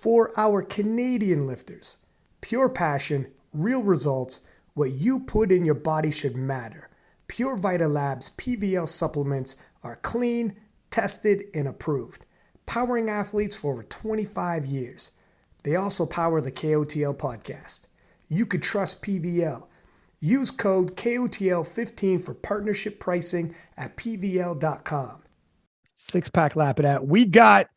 For our Canadian lifters, pure passion, real results, what you put in your body should matter. Pure Vita Labs PVL supplements are clean, tested, and approved, powering athletes for over 25 years. They also power the KOTL podcast. You could trust PVL. Use code KOTL15 for partnership pricing at PVL.com. Six-pack Lapadat. We got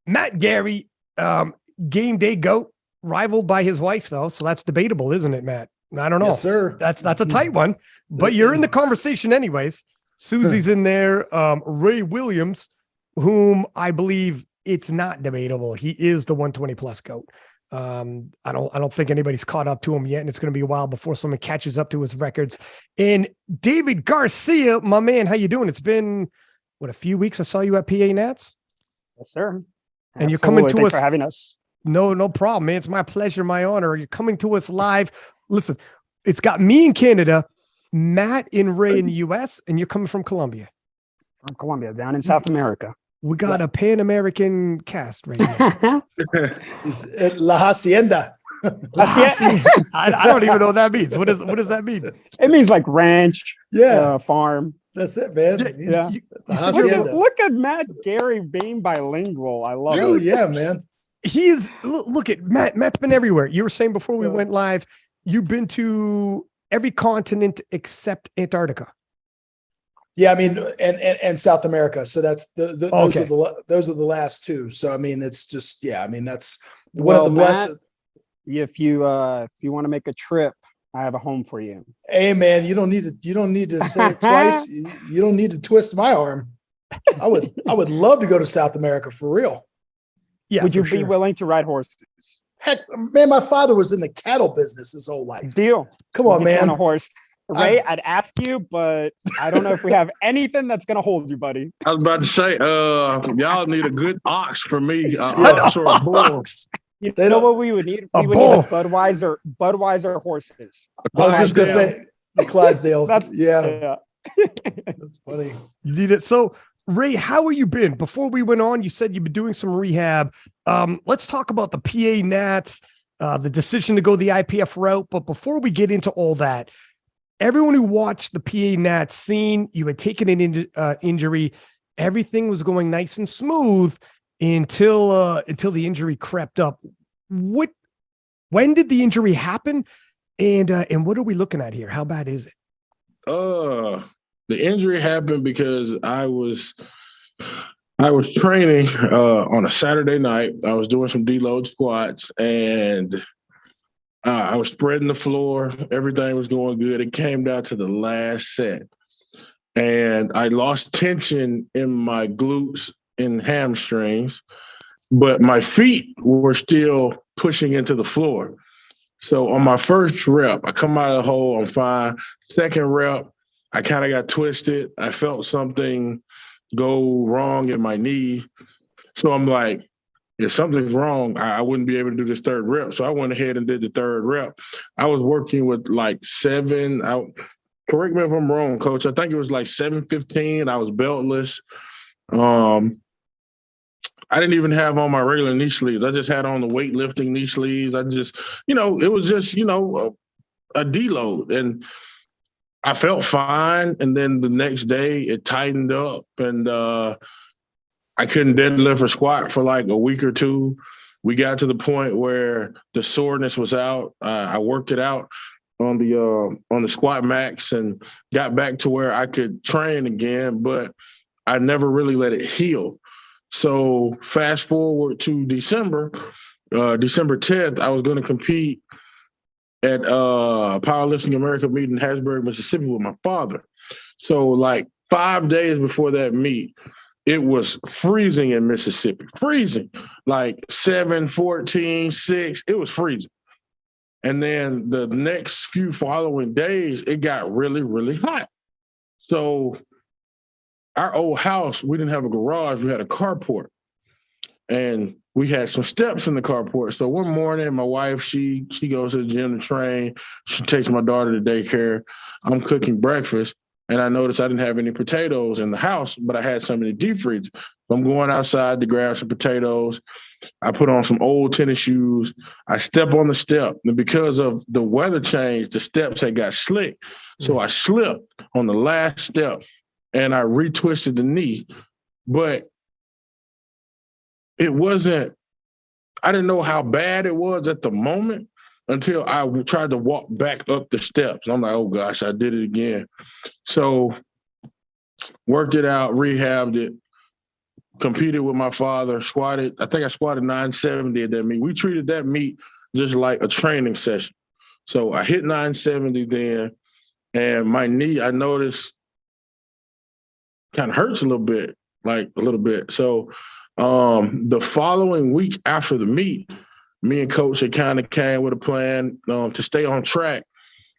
Matt Gary, game day GOAT, rivaled by his wife, though. So that's debatable, isn't it, Matt? I don't know. Yes, sir. That's a tight one, but you're in the conversation anyways. Susie's in there. Ray Williams, whom I believe it's not debatable. He is the 120 plus GOAT. I don't think anybody's caught up to him yet, and it's going to be a while before someone catches up to his records. And David Garcia, my man, how you doing? It's been a few weeks. I saw you at PA Nats. Yes, sir. And you're coming to Thanks us for having us. No problem, man. It's my pleasure, my honor. You're coming to us live. Listen, it's got me in Canada, Matt and Ray in the US, and you're coming from Colombia. From Colombia, down in South America. We got a Pan-American cast right now. It's La Hacienda. I don't even know what that means. What does that mean? It means like ranch, farm. That's it, man. Yeah. Look at Matt Gary being bilingual. I love it. Oh, yeah, man. He is. Look at Matt. Matt's been everywhere. You were saying before we went live, you've been to every continent except Antarctica. Yeah, I mean, and South America. So that's those are the last two. So I mean, it's just I mean, that's one of the Matt, if you want to make a trip, I have a home for you. Hey, man, you don't need to say it twice. You don't need to twist my arm. I would love to go to South America for real. Yeah, would you be willing to ride horses? Heck, man, my father was in the cattle business his whole life. Deal. Come on, man. On a horse. Ray, I'd ask you, but I don't know if we have anything that's going to hold you, buddy. I was about to say, y'all need a good ox for me. Ox or a bull. You know what we would need? We would need Budweiser horses. I was just going to say the Clydesdales. Yeah. That's funny. You need it. So, Ray, how have you been? Before we went on, you said you've been doing some rehab. Let's talk about the PA Nats, the decision to go the IPF route. But before we get into all that, everyone who watched the PA Nats scene, you had taken an injury. Everything was going nice and smooth until the injury crept up. When did the injury happen? And what are we looking at here? How bad is it? The injury happened because I was training on a Saturday night. I was doing some deload squats and I was spreading the floor. Everything was going good. It came down to the last set. And I lost tension in my glutes and hamstrings, but my feet were still pushing into the floor. So on my first rep, I come out of the hole, I'm fine. Second rep, I kind of got twisted. I felt something go wrong in my knee. So I'm like, if something's wrong, I wouldn't be able to do this third rep. So I went ahead and did the third rep. I was working with like correct me if I'm wrong, coach. I think it was like 7:15. I was beltless. I didn't even have on my regular knee sleeves. I just had on the weightlifting knee sleeves. I just, it was just, a deload. And I felt fine, and then the next day it tightened up, and I couldn't deadlift or squat for like a week or two. We got to the point where the soreness was out. I worked it out on the squat max and got back to where I could train again, but I never really let it heal. So fast forward to December 10th, I was going to compete at Powerlifting America meet in Hattiesburg, Mississippi with my father. So like 5 days before that meet, it was freezing in Mississippi, freezing, like 7, 14, 6, it was freezing. And then the next few following days, it got really, really hot. So our old house, we didn't have a garage, we had a carport. And we had some steps in the carport. So one morning, my wife, she goes to the gym to train. She takes my daughter to daycare. I'm cooking breakfast. and I noticed I didn't have any potatoes in the house, but I had some in the deep freezer. So I'm going outside to grab some potatoes. I put on some old tennis shoes. I step on the step, and because of the weather change, the steps had got slick. So I slipped on the last step, and I retwisted the knee. But it wasn't, I didn't know how bad it was at the moment until I tried to walk back up the steps. I'm like, oh gosh, I did it again. So worked it out, rehabbed it, competed with my father, squatted. I think I squatted 970 at that meet. We treated that meet just like a training session. So I hit 970 then, and my knee, I noticed, kind of hurts a little bit. So the following week after the meet, me and coach had kind of came with a plan to stay on track.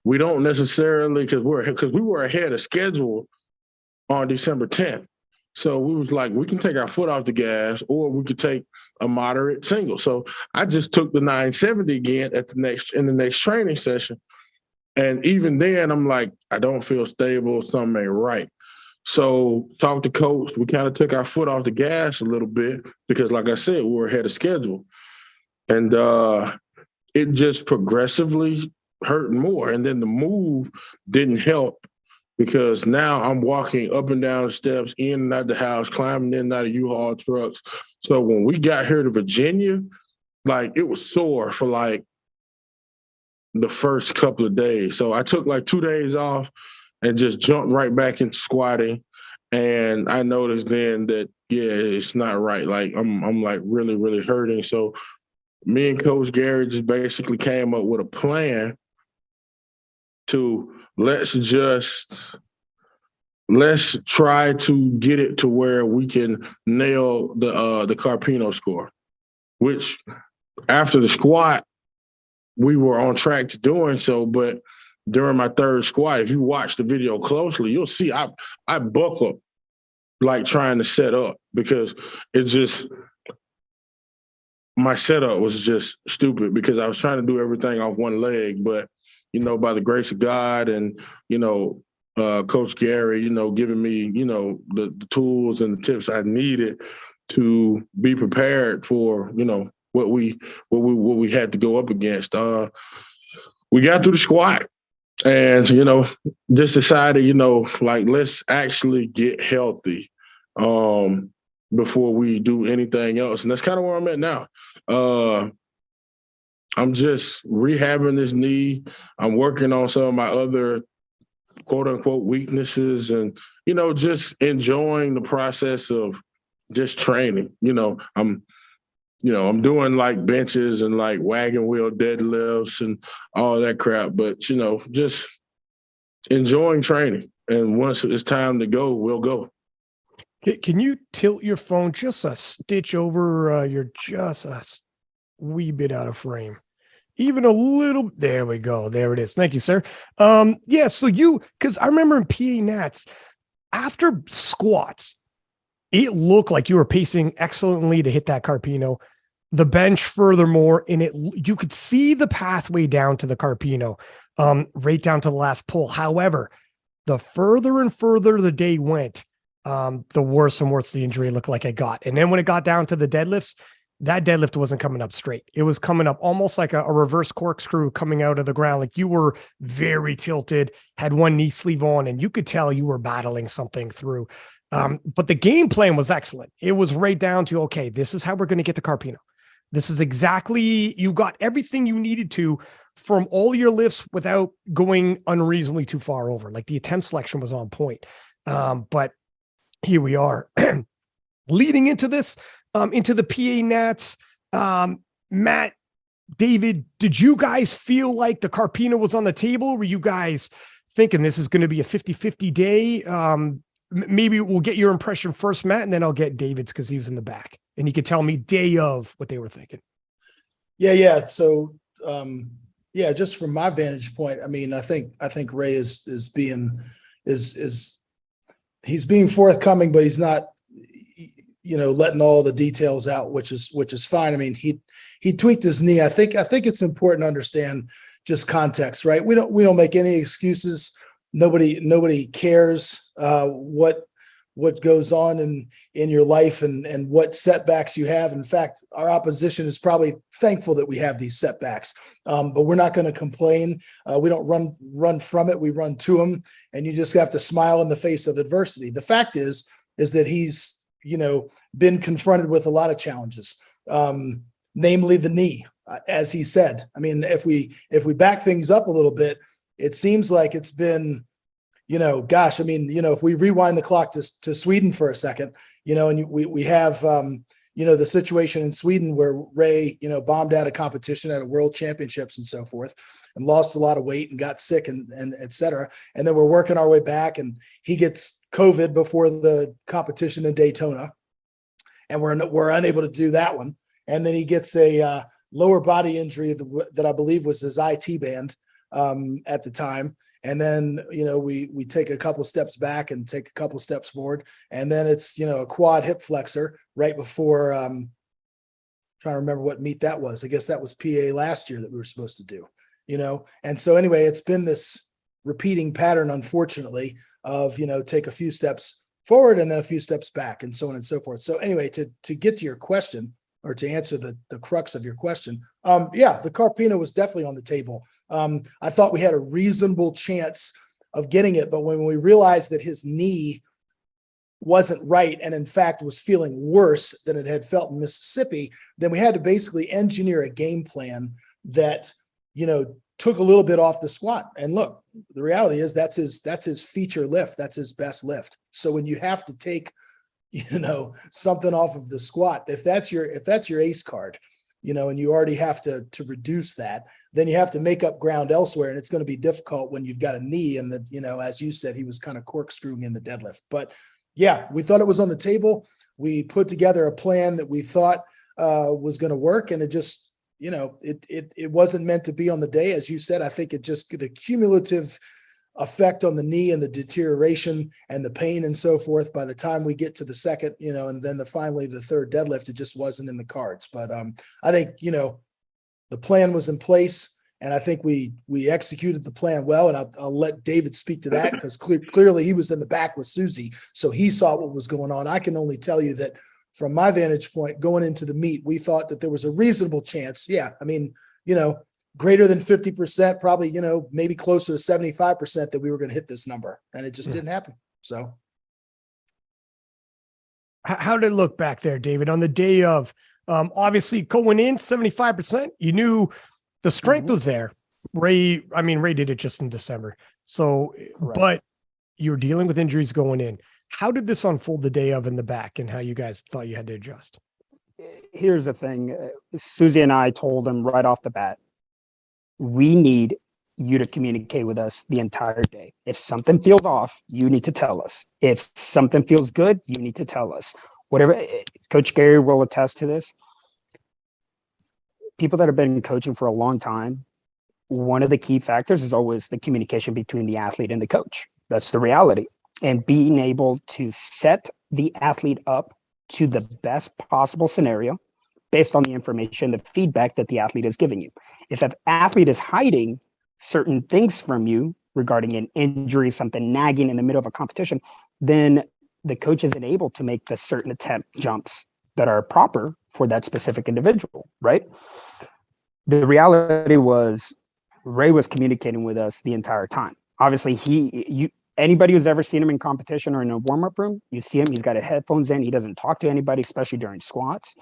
We don't necessarily, because we were ahead of schedule on December 10th. So we was like, we can take our foot off the gas, or we could take a moderate single. So I just took the 970 again in the next training session. And even then, I'm like, I don't feel stable. Something ain't right. So talked to coach. We kind of took our foot off the gas a little bit because, like I said, we were ahead of schedule. And it just progressively hurt more. And then the move didn't help because now I'm walking up and down the steps, in and out the house, climbing in and out of U-Haul trucks. So when we got here to Virginia, like it was sore for like the first couple of days. So I took like 2 days off and just jumped right back into squatting. And I noticed then that, yeah, it's not right. Like I'm like really, really hurting. So me and Coach Gary just basically came up with a plan to let's try to get it to where we can nail the Carpino score, which after the squat, we were on track to doing so, but during my third squat, if you watch the video closely, you'll see I buckled like trying to set up because it's just, my setup was just stupid because I was trying to do everything off one leg, but, you know, by the grace of God and, you know, Coach Gary, you know, giving me, you know, the tools and the tips I needed to be prepared for, you know, what we had to go up against. We got through the squat and, you know, just decided, you know, like, let's actually get healthy before we do anything else. And that's kind of where I'm at now. I'm just rehabbing this knee. I'm working on some of my other quote unquote weaknesses and, you know, just enjoying the process of just training. I'm doing like benches and like wagon wheel deadlifts and all that crap, but, you know, just enjoying training. And once it's time to go, we'll go. Can you tilt your phone just a stitch over? You're just a wee bit out of frame. Even a little. There we go. There it is. Thank you, sir. Yeah. So because I remember in PA Nats, after squats, it looked like you were pacing excellently to hit that Carpino. The bench, furthermore, you could see the pathway down to the Carpino, right down to the last pull. However, the further and further the day went, the worse and worse the injury looked like it got. And then when it got down to the deadlifts, that deadlift wasn't coming up straight. It was coming up almost like a reverse corkscrew coming out of the ground. Like you were very tilted, had one knee sleeve on, and you could tell you were battling something through. But the game plan was excellent. It was right down to, okay, this is how we're going to get the Carpino. This is exactly, you got everything you needed to from all your lifts without going unreasonably too far over. Like the attempt selection was on point. But here we are leading into this, into the PA Nats. Matt, David, did you guys feel like the Carpino was on the table? Were you guys thinking this is going to be a 50-50 day? Maybe we'll get your impression first, Matt, and then I'll get David's because he was in the back and he could tell me day of what they were thinking. Yeah. So, just from my vantage point, I mean, I think Ray is being forthcoming, but he's not, letting all the details out, which is fine. I mean, he tweaked his knee. I think it's important to understand just context, right? We don't make any excuses. nobody cares what goes on in your life and what setbacks you have. In fact, our opposition is probably thankful that we have these setbacks, but we're not going to complain. We don't run from it. We run to them, and you just have to smile in the face of adversity. The fact is that he's, been confronted with a lot of challenges, namely the knee, as he said. I mean, if we back things up a little bit, it seems like it's been, if we rewind the clock to Sweden for a second, and we have, the situation in Sweden where Ray, bombed out of competition at a world championships and so forth, and lost a lot of weight and got sick and et cetera. And then we're working our way back, and he gets COVID before the competition in Daytona, and we're unable to do that one. And then he gets a lower body injury that I believe was his IT band at the time. And then, we take a couple steps back and take a couple steps forward. And then it's, a quad hip flexor right before, trying to remember what meet that was. I guess that was PA last year that we were supposed to do, And so anyway, it's been this repeating pattern, unfortunately, of, take a few steps forward and then a few steps back and so on and so forth. So anyway, to get to your question, or to answer the crux of your question, the Carpino was definitely on the table. I thought we had a reasonable chance of getting it, but when we realized that his knee wasn't right and in fact was feeling worse than it had felt in Mississippi, then we had to basically engineer a game plan that, took a little bit off the squat. And look, the reality is that's his feature lift. That's his best lift. So when you have to take something off of the squat, if that's your ace card, and you already have to reduce that, then you have to make up ground elsewhere. And it's going to be difficult when you've got a knee and as you said, he was kind of corkscrewing in the deadlift. But yeah, we thought it was on the table. We put together a plan that we thought was going to work. And it just, it wasn't meant to be on the day. As you said, I think it just, the cumulative effect on the knee and the deterioration and the pain and so forth, by the time we get to the second, and then finally the third deadlift, it just wasn't in the cards. But I think, the plan was in place, and I think we executed the plan well. And I'll let David speak to that, because clearly he was in the back with Susie, so he saw what was going on. I can only tell you that from my vantage point going into the meet, we thought that there was a reasonable chance. Yeah. I mean, greater than 50%, probably, maybe closer to 75% that we were going to hit this number, and it just didn't happen. So. How did it look back there, David, on the day of, obviously going in 75%, you knew the strength was there. Ray did it just in December. So, correct. But you're dealing with injuries going in. How did this unfold the day of in the back, and how you guys thought you had to adjust? Here's the thing. Susie and I told him right off the bat, we need you to communicate with us the entire day. If something feels off, you need to tell us. If something feels good, you need to tell us. Whatever. Coach Gary will attest to this. People that have been coaching for a long time, one of the key factors is always the communication between the athlete and the coach. That's the reality. And being able to set the athlete up to the best possible scenario based on the information, the feedback that the athlete is giving you. If an athlete is hiding certain things from you regarding an injury, something nagging in the middle of a competition, then the coach isn't able to make the certain attempt jumps that are proper for that specific individual, right? The reality was Ray was communicating with us the entire time. Obviously, anybody who's ever seen him in competition or in a warm-up room, you see him, he's got his headphones in, he doesn't talk to anybody, especially during squats.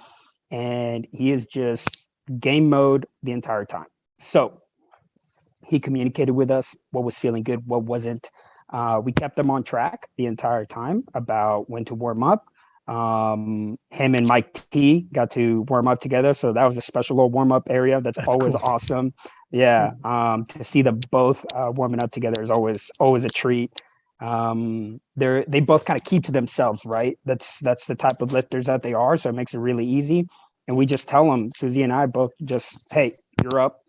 And he is just game mode the entire time. So he communicated with us what was feeling good, what wasn't. We kept them on track the entire time about when to warm up. Him and Mike T got to warm up together. So that was a special little warm-up area. That's always cool. Awesome. Yeah. To see them both warming up together is always a treat. They both kind of keep to themselves, right? That's the type of lifters that they are. So it makes it really easy. And we just tell them, Susie and I both just, hey, you're up.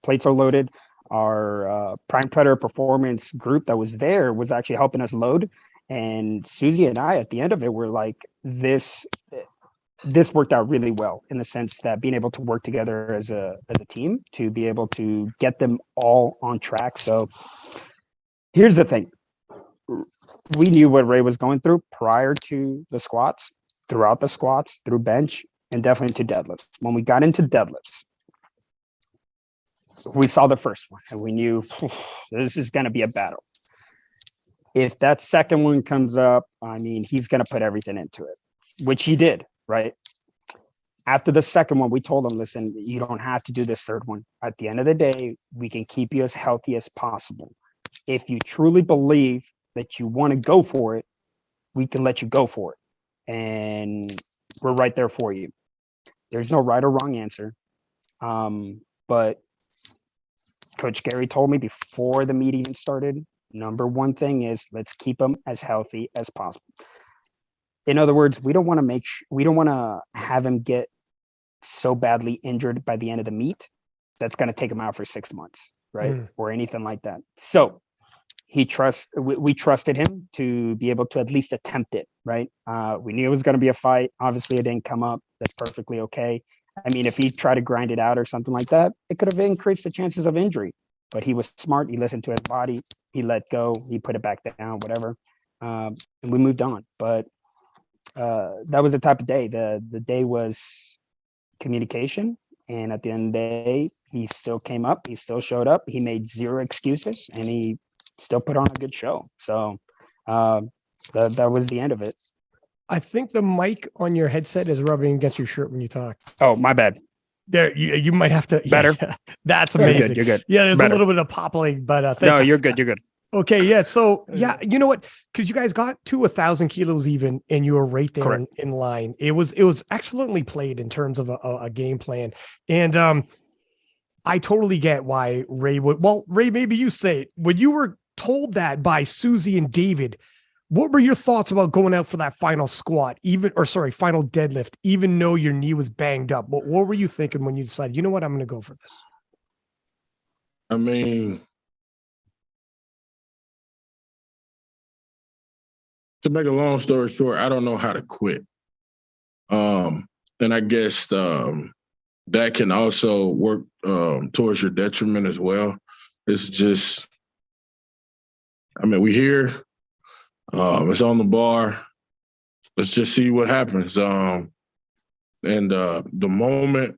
Plates are loaded. Our Prime Predator Performance group that was there was actually helping us load. And Susie and I, at the end of it, were like, this worked out really well, in the sense that being able to work together as a team to be able to get them all on track. So Here's the thing. We knew what Ray was going through prior to the squats, throughout the squats, through bench, and definitely to deadlifts. When we got into deadlifts, we saw the first one and we knew this is going to be a battle. If that second one comes up, I mean, he's going to put everything into it, which he did, right? After the second one, we told him, listen, you don't have to do this third one. At the end of the day, we can keep you as healthy as possible. If you truly believe that you want to go for it, we can let you go for it. And we're right there for you. There's no right or wrong answer. But Coach Gary told me before the meet even started, number one thing is let's keep them as healthy as possible. In other words, we don't want to have him get so badly injured by the end of the meet that's going to take him out for 6 months, right? Or anything like that. So we trusted him to be able to at least attempt it, right? We knew it was going to be a fight. Obviously, it didn't come up. That's perfectly okay. I mean, if he tried to grind it out or something like that, it could have increased the chances of injury. But he was smart. He listened to his body. He let go. He put it back down, whatever. And we moved on. But that was the type of day. The day was communication. And at the end of the day, he still came up. He still showed up. He made zero excuses. And he still put on a good show. So that was the end of it. I think the mic on your headset is rubbing against your shirt when you talk. Oh, my bad. There, you might have to. Better? Yeah, that's amazing. You're good. Yeah, there's Better. a little bit of popping, but no, you're good. You're good. Okay, yeah. So yeah, you know what? Because you guys got to 1,000 kilos even, and you were right there in line. It was excellently played in terms of a game plan, and I totally get why Ray would. Well, Ray, maybe you say it. When you were told that by Susie and David, what were your thoughts about going out for that final squat, final deadlift, even though your knee was banged up? What were you thinking when you decided, you know what, I'm going to go for this? I mean, to make a long story short, I don't know how to quit. And I guess that can also work towards your detriment as well. It's just, I mean, we here. It's on the bar. Let's just see what happens. And the moment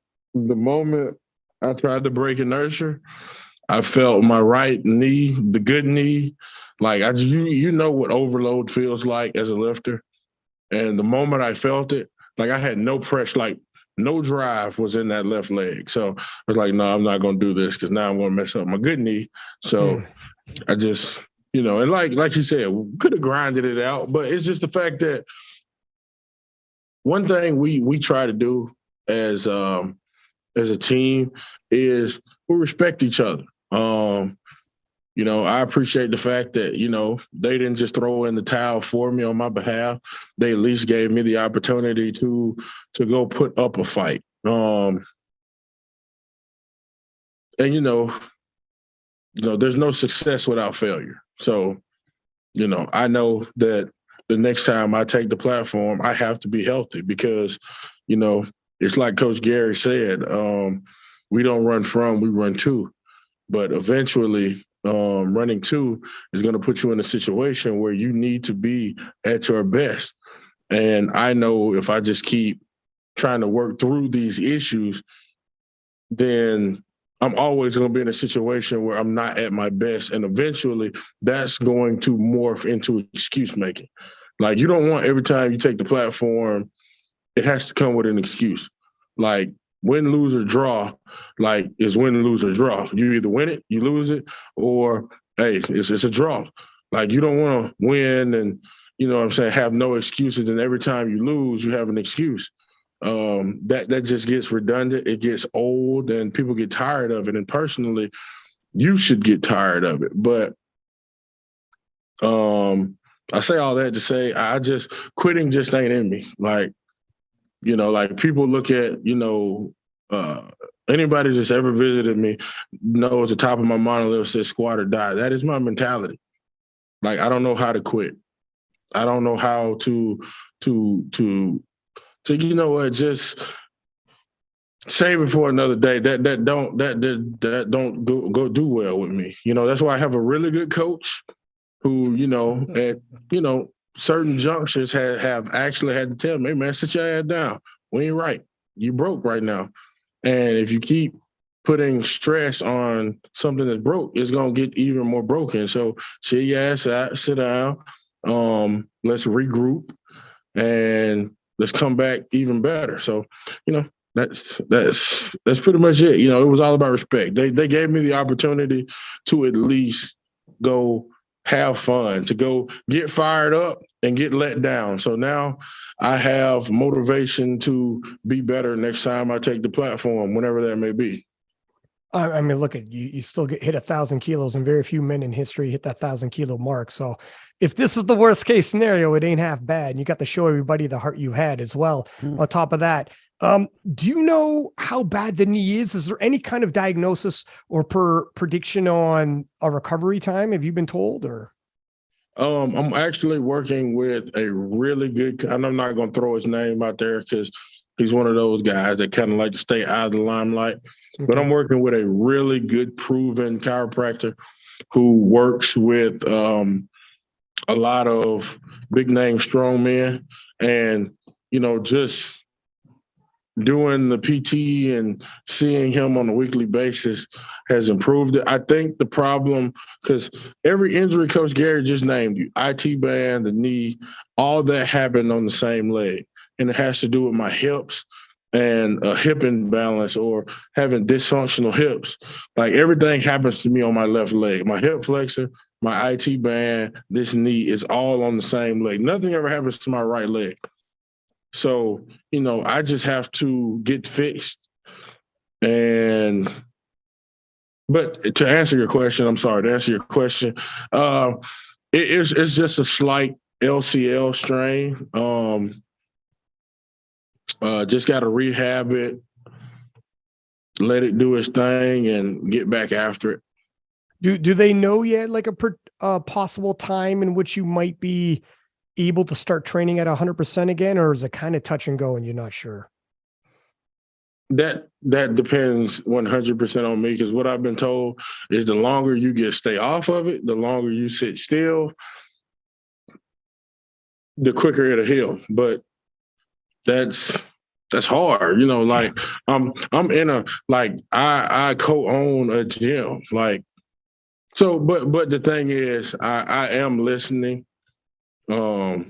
I tried to break inertia, I felt my right knee, the good knee, like you know what overload feels like as a lifter. And the moment I felt it, like I had no pressure, like no drive was in that left leg. So I was like, no, I'm not going to do this because now I'm going to mess up my good knee. So I just, you know, and like you said, we could have grinded it out, but it's just the fact that one thing we try to do as a team is we respect each other. You know, I appreciate the fact that, you know, they didn't just throw in the towel for me on my behalf. They at least gave me the opportunity to go put up a fight. And you know, there's no success without failure. So, you know, I know that the next time I take the platform, I have to be healthy because, you know, it's like Coach Gary said, we don't run from, we run to. But eventually, running to is going to put you in a situation where you need to be at your best. And I know if I just keep trying to work through these issues, then I'm always going to be in a situation where I'm not at my best. And eventually that's going to morph into excuse making. Like, you don't want every time you take the platform, it has to come with an excuse. Like, win, lose, or draw, like, is win, lose, or draw. You either win it, you lose it, or, hey, it's a draw. Like, you don't want to win and, you know what I'm saying, have no excuses. And every time you lose, you have an excuse. That just gets redundant. It gets old and people get tired of it. And personally, you should get tired of it. But I say all that to say quitting just ain't in me. Like, you know, like people look at, you know, anybody that's ever visited me knows the top of my monolith says squat or die. That is my mentality. Like, I don't know how to quit. I don't know how to you know what, just save it for another day. That don't go do well with me. You know, that's why I have a really good coach who, at, certain junctures have actually had to tell me, hey, man, sit your ass down. We ain't right. You broke right now. And if you keep putting stress on something that's broke, it's going to get even more broken. So sit your ass out, sit down. Let's regroup and let's come back even better. So, that's pretty much it. It was all about respect. They gave me the opportunity to at least go have fun, to go get fired up and get let down. So now I have motivation to be better next time I take the platform, whenever that may be. I mean, look at you still hit 1,000 kilos, and very few men in history hit that 1,000-kilo mark. So if this is the worst case scenario, it ain't half bad. And you got to show everybody the heart you had as well. On top of that, do you know how bad the knee is? Is there any kind of diagnosis or prediction on a recovery time? Have you been told, or? I'm actually working with a really good, and I'm not going to throw his name out there because he's one of those guys that kind of like to stay out of the limelight. Okay. But I'm working with a really good, proven chiropractor who works with a lot of big name strong men, and just doing the PT and seeing him on a weekly basis has improved it. I think the problem, because every injury Coach Gary just named you, IT band, the knee, all that happened on the same leg. And it has to do with my hips and a hip imbalance or having dysfunctional hips. Like everything happens to me on my left leg. My hip flexor, my IT band, this knee is all on the same leg. Nothing ever happens to my right leg. So, I just have to get fixed. But to answer your question, it's just a slight LCL strain. Just got to rehab it, let it do its thing, and get back after it. Do they know yet, like a possible time in which you might be able to start training at 100% again, or is it kind of touch and go and you're not sure? That depends 100% on me, because what I've been told is the longer you stay off of it, the longer you sit still, the quicker it'll heal. But that's hard, like I'm in I co-own a gym, but the thing is I am listening. The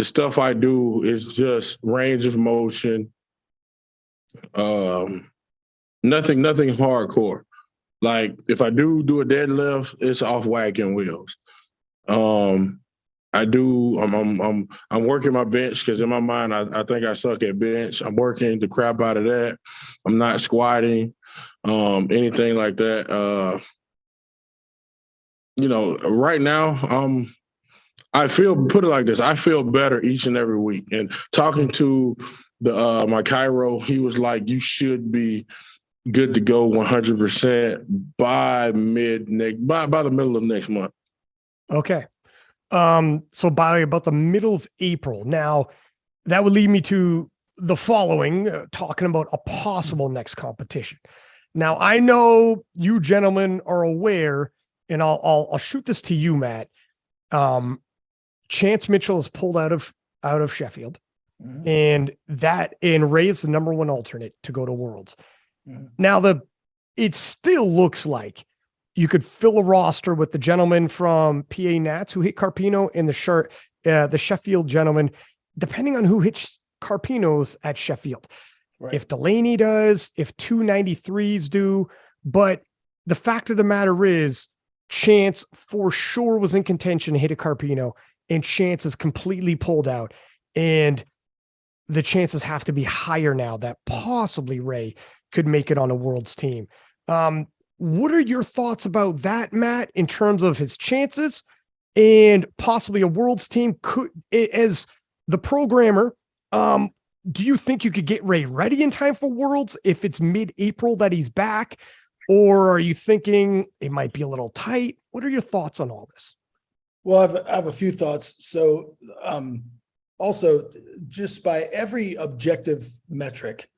stuff I do is just range of motion. Nothing hardcore. Like if I do a deadlift, it's off wagon wheels. I'm working my bench because in my mind I think I suck at bench. I'm working the crap out of that. I'm not squatting, anything like that. Right now put it like this, I feel better each and every week. And talking to my chiro, he was like, you should be good to go 100% by the middle of next month. Okay. So by about the middle of April. Now, that would lead me to the following, talking about a possible next competition. Now, I know you gentlemen are aware, and I'll shoot this to you, Matt. Chance Mitchell is pulled out of Sheffield, and Ray is the number one alternate to go to Worlds. Now, it still looks like you could fill a roster with the gentleman from PA Nats who hit Carpino and the Sheffield gentleman, depending on who hits Carpinos at Sheffield. Right. If Delaney does, if 293s do, but the fact of the matter is, Chance for sure was in contention to hit a Carpino, and Chance is completely pulled out. And the chances have to be higher now that possibly Ray could make it on a Worlds team. What are your thoughts about that, Matt, in terms of his chances and possibly a Worlds team? As the programmer, do you think you could get Ray ready in time for Worlds if it's mid-April that he's back? Or are you thinking it might be a little tight? What are your thoughts on all this? Well, I have a few thoughts. So also, just by every objective metric,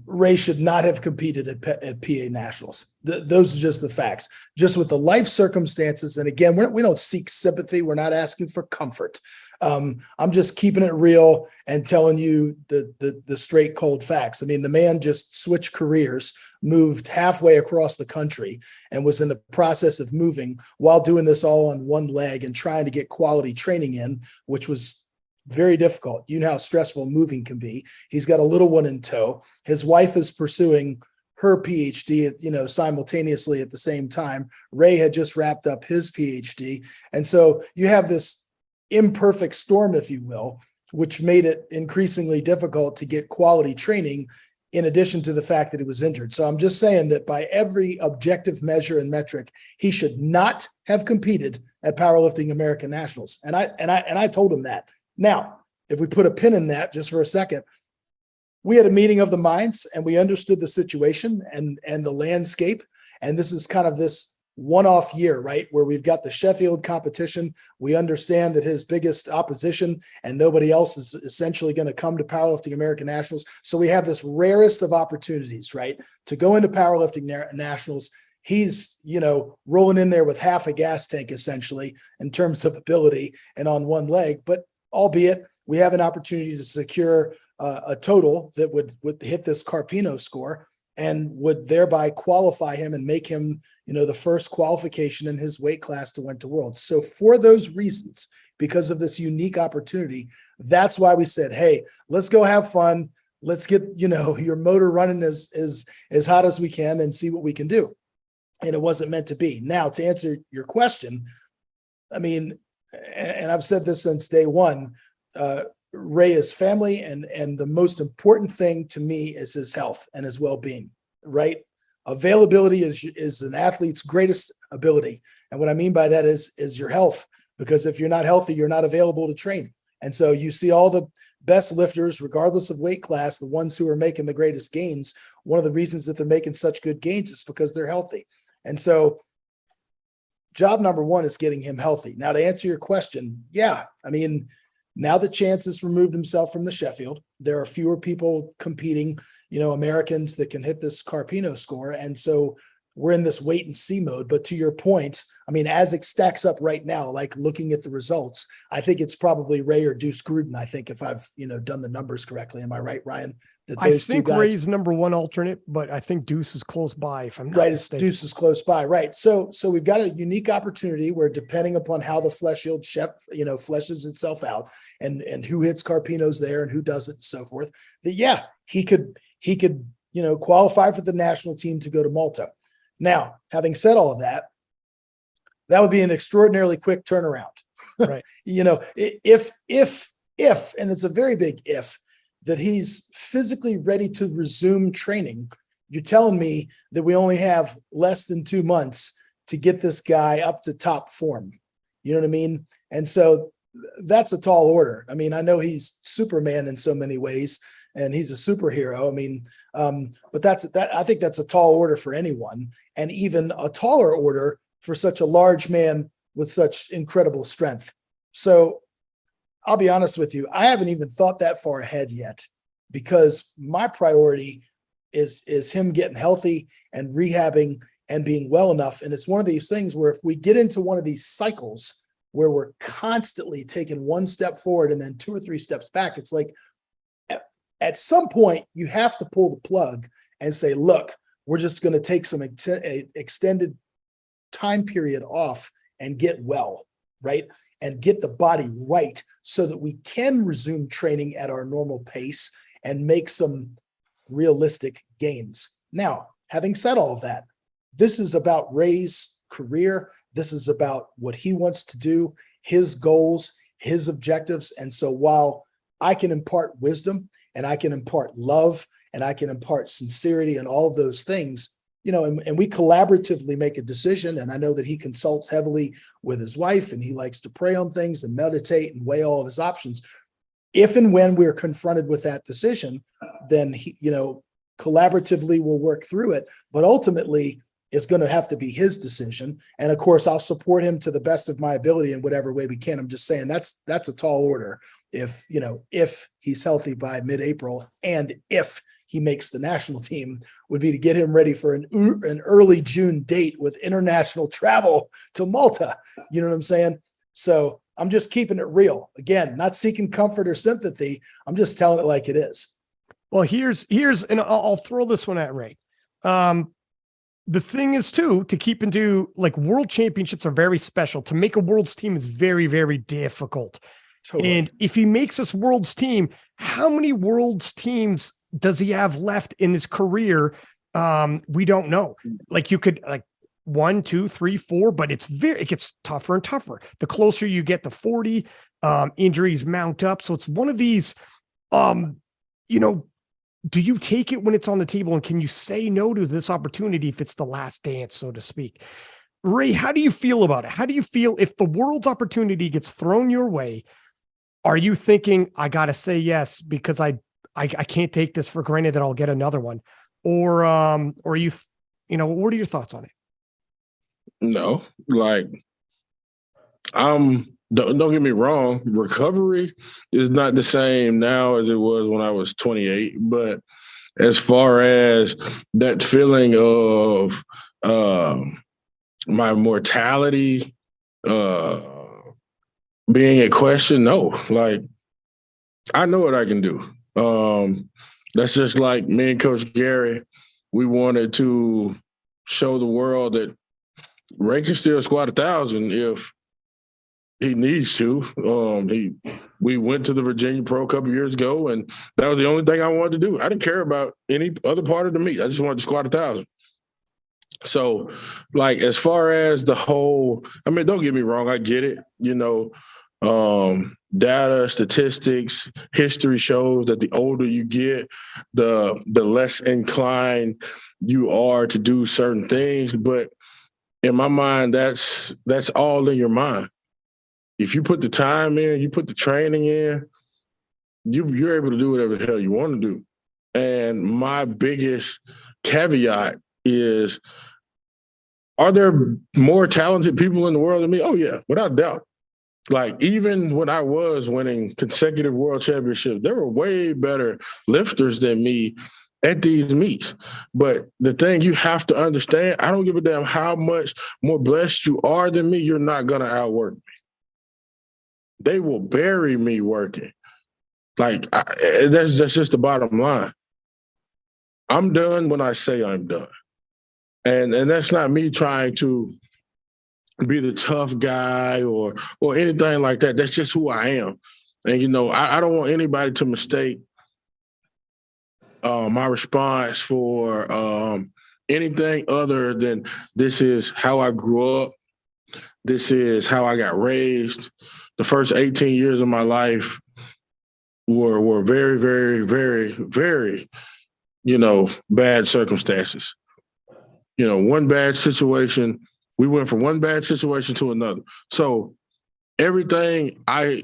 Ray should not have competed at PA Nationals. Those are just the facts. Just with the life circumstances, and again, we don't seek sympathy. We're not asking for comfort. I'm just keeping it real and telling you the straight, cold facts. I mean, the man just switched careers, moved halfway across the country, and was in the process of moving while doing this all on one leg and trying to get quality training in, which was very difficult. You know how stressful moving can be. He's got a little one in tow. His wife is pursuing her PhD, simultaneously at the same time. Ray had just wrapped up his PhD. And so you have this imperfect storm, if you will, which made it increasingly difficult to get quality training, in addition to the fact that he was injured. So I'm just saying that by every objective measure and metric, he should not have competed at Powerlifting American Nationals. And I told him that. Now, if we put a pin in that just for a second, we had a meeting of the minds and we understood the situation and the landscape. And this is kind of this one-off year, right? Where we've got the Sheffield competition. We understand that his biggest opposition and nobody else is essentially going to come to Powerlifting American Nationals. So we have this rarest of opportunities, right? To go into Powerlifting Nationals. He's, rolling in there with half a gas tank, essentially, in terms of ability and on one leg. But albeit we have an opportunity to secure a total that would hit this Carpino score and would thereby qualify him and make him, the first qualification in his weight class to went to Worlds. So for those reasons, because of this unique opportunity, that's why we said, hey, let's go have fun. Let's get, your motor running as hot as we can and see what we can do. And it wasn't meant to be. Now, to answer your question, I mean, and I've said this since day one, Ray is family, and the most important thing to me is his health and his well-being, right? Availability is an athlete's greatest ability. And what I mean by that is your health, because if you're not healthy, you're not available to train. And so you see all the best lifters, regardless of weight class, the ones who are making the greatest gains, one of the reasons that they're making such good gains is because they're healthy. And so job number one is getting him healthy. Now, to answer your question, yeah, I mean, now that Chance has removed himself from the Sheffield, there are fewer people competing, Americans that can hit this Carpino score. And so we're in this wait and see mode. But to your point, I mean, as it stacks up right now, like looking at the results, I think it's probably Ray or Deuce Gruden. I think if I've, done the numbers correctly. Am I right, Ryan? That those I think two guys, Ray's number one alternate, but I think Deuce is close by. If I'm not right, mistaken. Deuce is close by, right? So we've got a unique opportunity where, depending upon how the flesh yield fleshes itself out, and who hits Carpinos there and who doesn't, and so forth, that he could qualify for the national team to go to Malta. Now, having said all of that, that would be an extraordinarily quick turnaround, right? If and it's a very big if, that he's physically ready to resume training, you're telling me that we only have less than 2 months to get this guy up to top form. You know what I mean? And so that's a tall order. I mean, I know he's Superman in so many ways, and he's a superhero. I mean, but I think that's a tall order for anyone, and even a taller order for such a large man with such incredible strength. So I'll be honest with you, I haven't even thought that far ahead yet, because my priority is him getting healthy and rehabbing and being well enough. And it's one of these things where if we get into one of these cycles where we're constantly taking one step forward and then 2 or 3 steps back, it's like at some point you have to pull the plug and say, look, we're just going to take some extended time period off and get well, right? And get the body right so that we can resume training at our normal pace and make some realistic gains. Now, having said all of that, this is about Ray's career. This is about what he wants to do, his goals, his objectives. And so while I can impart wisdom and I can impart love and I can impart sincerity and all of those things, and we collaboratively make a decision. And I know that he consults heavily with his wife, and he likes to pray on things and meditate and weigh all of his options. If and when we're confronted with that decision, then he, collaboratively we'll work through it. But ultimately, it's going to have to be his decision. And of course, I'll support him to the best of my ability in whatever way we can. I'm just saying that's a tall order if he's healthy by mid-April, and if he makes the national team, would be to get him ready for an early June date with international travel to Malta. You know what I'm saying? So I'm just keeping it real. Again, not seeking comfort or sympathy. I'm just telling it like it is. Well, here's, and I'll throw this one at Ray. The thing is too, to keep into like world championships are very special. To make a world's team is very, very difficult. Totally. And if he makes this world's team, how many world's teams does he have left in his career? We don't know. Like you could like 1, 2, 3, 4, but it gets tougher and tougher. The closer you get to 40, injuries mount up. So it's one of these, do you take it when it's on the table, and can you say no to this opportunity if it's the last dance, so to speak? Ray, how do you feel about it? How do you feel if the world's opportunity gets thrown your way? Are you thinking, I got to say yes because I can't take this for granted that I'll get another one? Or what are your thoughts on it? No, like, don't get me wrong. Recovery is not the same now as it was when I was 28. But as far as that feeling of my mortality being a question, no. Like, I know what I can do. That's just like me and Coach Gary. We wanted to show the world that Ray can still squat 1,000 if he needs to. We went to the Virginia Pro a couple years ago, and that was the only thing I wanted to do. I didn't care about any other part of the meet. I just wanted to squat 1,000. So, like, as far as the whole, I mean, don't get me wrong, I get it. Data, statistics, history shows that the older you get, the less inclined you are to do certain things. But in my mind, that's all in your mind. If you put the time in, you put the training in, you're able to do whatever the hell you want to do. And my biggest caveat is, are there more talented people in the world than me? Oh, yeah, without doubt. Like, even when I was winning consecutive world championships, there were way better lifters than me at these meets. But the thing you have to understand, I don't give a damn how much more blessed you are than me, you're not going to outwork me. They will bury me working. Like, that's just the bottom line. I'm done when I say I'm done. And that's not me trying to be the tough guy or anything like that. That's just who I am. And, I don't want anybody to mistake my response for anything other than this is how I grew up. This is how I got raised. The first 18 years of my life were very, very, very, very, bad circumstances. One bad situation, we went from one bad situation to another. So everything I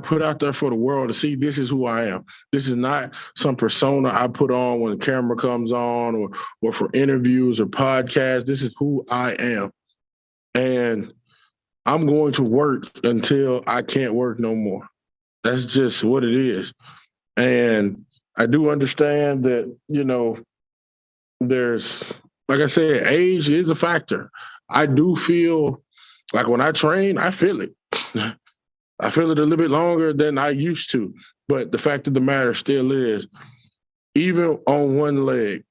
put out there for the world to see, this is who I am. This is not some persona I put on when the camera comes on or for interviews or podcasts. This is who I am. And I'm going to work until I can't work no more. That's just what it is. And I do understand that, there's, like I said, age is a factor. I do feel like when I train, I feel it. I feel it a little bit longer than I used to. But the fact of the matter still is, even on one leg,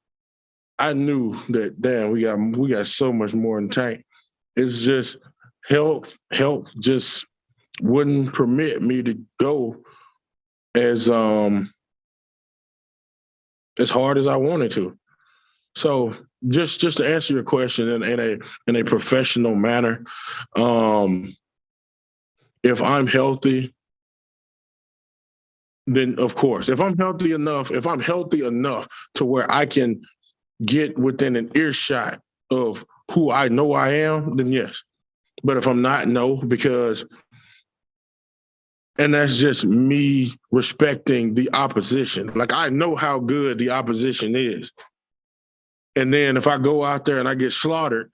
I knew that, damn, we got so much more in the tank. It's just health just wouldn't permit me to go as hard as I wanted to. So just to answer your question in a professional manner, if I'm healthy, then of course, if I'm healthy enough to where I can get within an earshot of who I know I am, then yes. But if I'm not, no, and that's just me respecting the opposition. Like, I know how good the opposition is. And then if I go out there and I get slaughtered,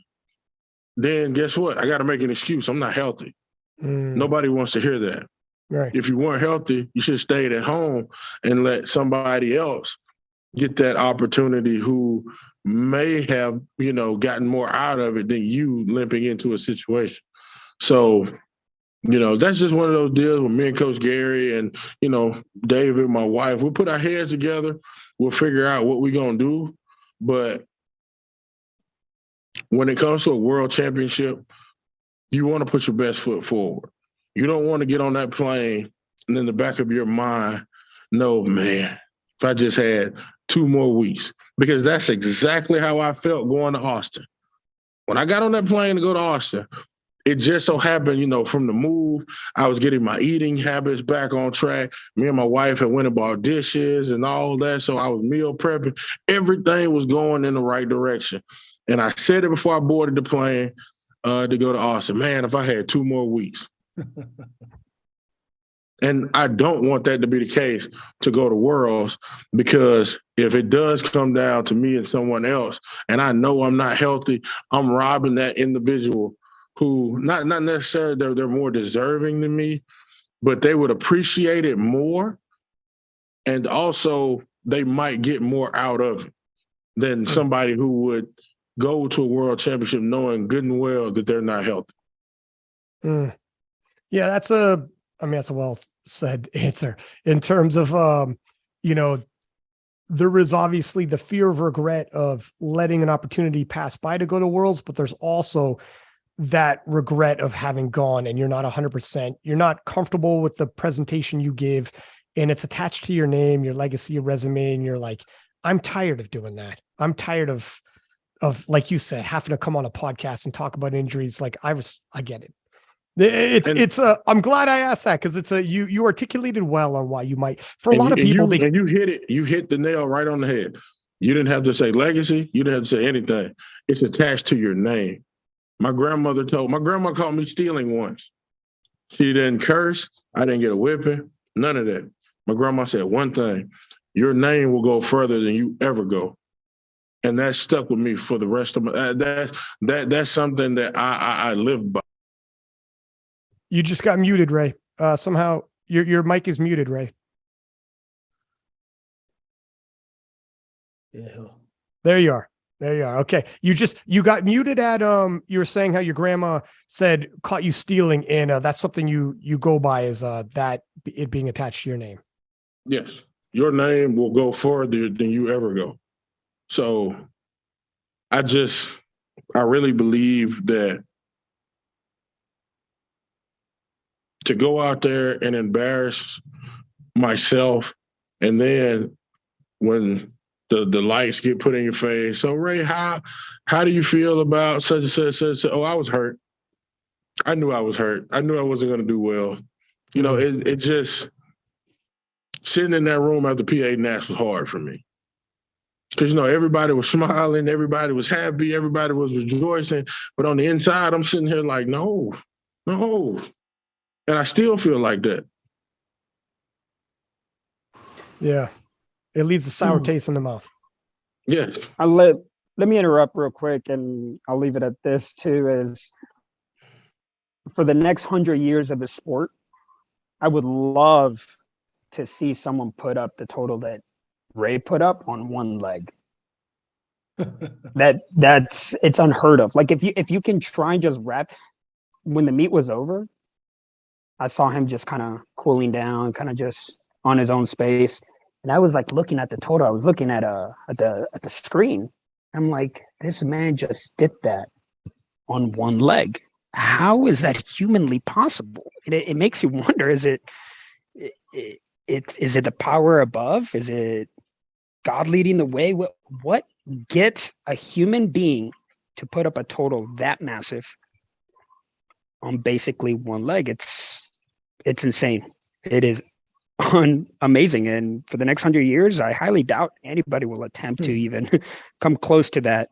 then guess what? I got to make an excuse. I'm not healthy. Nobody wants to hear that. Right. If you weren't healthy, you should have stayed at home and let somebody else get that opportunity who may have, gotten more out of it than you limping into a situation. So, that's just one of those deals with me and Coach Gary and, David, my wife. We'll put our heads together. We'll figure out what we're going to do. But when it comes to a world championship, you want to put your best foot forward. You don't want to get on that plane and in the back of your mind, no, man, if I just had 2 more weeks. Because that's exactly how I felt going to Austin. When I got on that plane to go to Austin, it just so happened, from the move, I was getting my eating habits back on track. Me and my wife had went and bought dishes and all that, so I was meal prepping. Everything was going in the right direction. And I said it before I boarded the plane to go to Austin. Man, if I had 2 more weeks. And I don't want that to be the case to go to Worlds, because if it does come down to me and someone else, and I know I'm not healthy, I'm robbing that individual who not necessarily they're more deserving than me, but they would appreciate it more. And also they might get more out of it than somebody who would go to a world championship knowing good and well that they're not healthy. Yeah, that's a well said answer in terms of, there is obviously the fear of regret of letting an opportunity pass by to go to Worlds, but there's also that regret of having gone and you're not 100%, you're not comfortable with the presentation you give, and it's attached to your name, your legacy, your resume. And you're like, I'm tired of doing that. I'm tired of, like you said, having to come on a podcast and talk about injuries. Like I get it. I'm glad I asked that, because you articulated well on why you might, for a lot of people, you hit the nail right on the head. You didn't have to say legacy. You didn't have to say anything. It's attached to your name. My grandma called me stealing once. She didn't curse. I didn't get a whipping. None of that. My grandma said one thing: your name will go further than you ever go. And that stuck with me for the rest of my, that's something that I live by. You just got muted, Ray. Somehow your mic is muted, Ray. Yeah. There you are. Okay. You got muted at, you were saying how your grandma said caught you stealing, and that's something you go by as that it being attached to your name. Yes. Your name will go further than you ever go. So I really believe that to go out there and embarrass myself, and then when the lights get put in your face, so Ray, how do you feel about such and such, such? Oh, I was hurt. I knew I was hurt. I knew I wasn't going to do well. It just, sitting in that room after PA Nash was hard for me. Because, everybody was smiling, everybody was happy, everybody was rejoicing. But on the inside, I'm sitting here like, no. And I still feel like that. Yeah. It leaves a sour taste in the mouth. Yes. Let me interrupt real quick, and I'll leave it at this too, is for the next 100 years of the sport, I would love to see someone put up the total that Ray put up on one leg. It's unheard of. Like if you can try and just wrap, when the meet was over, I saw him just kind of cooling down, kind of just on his own space. And I was like looking at the total. I was looking at the screen. I'm like, this man just did that on one leg. How is that humanly possible? It makes you wonder, is it the power above? Is it God leading the way? What gets a human being to put up a total that massive on basically one leg? It's insane. It is amazing. And for the next 100 years, I highly doubt anybody will attempt to even come close to that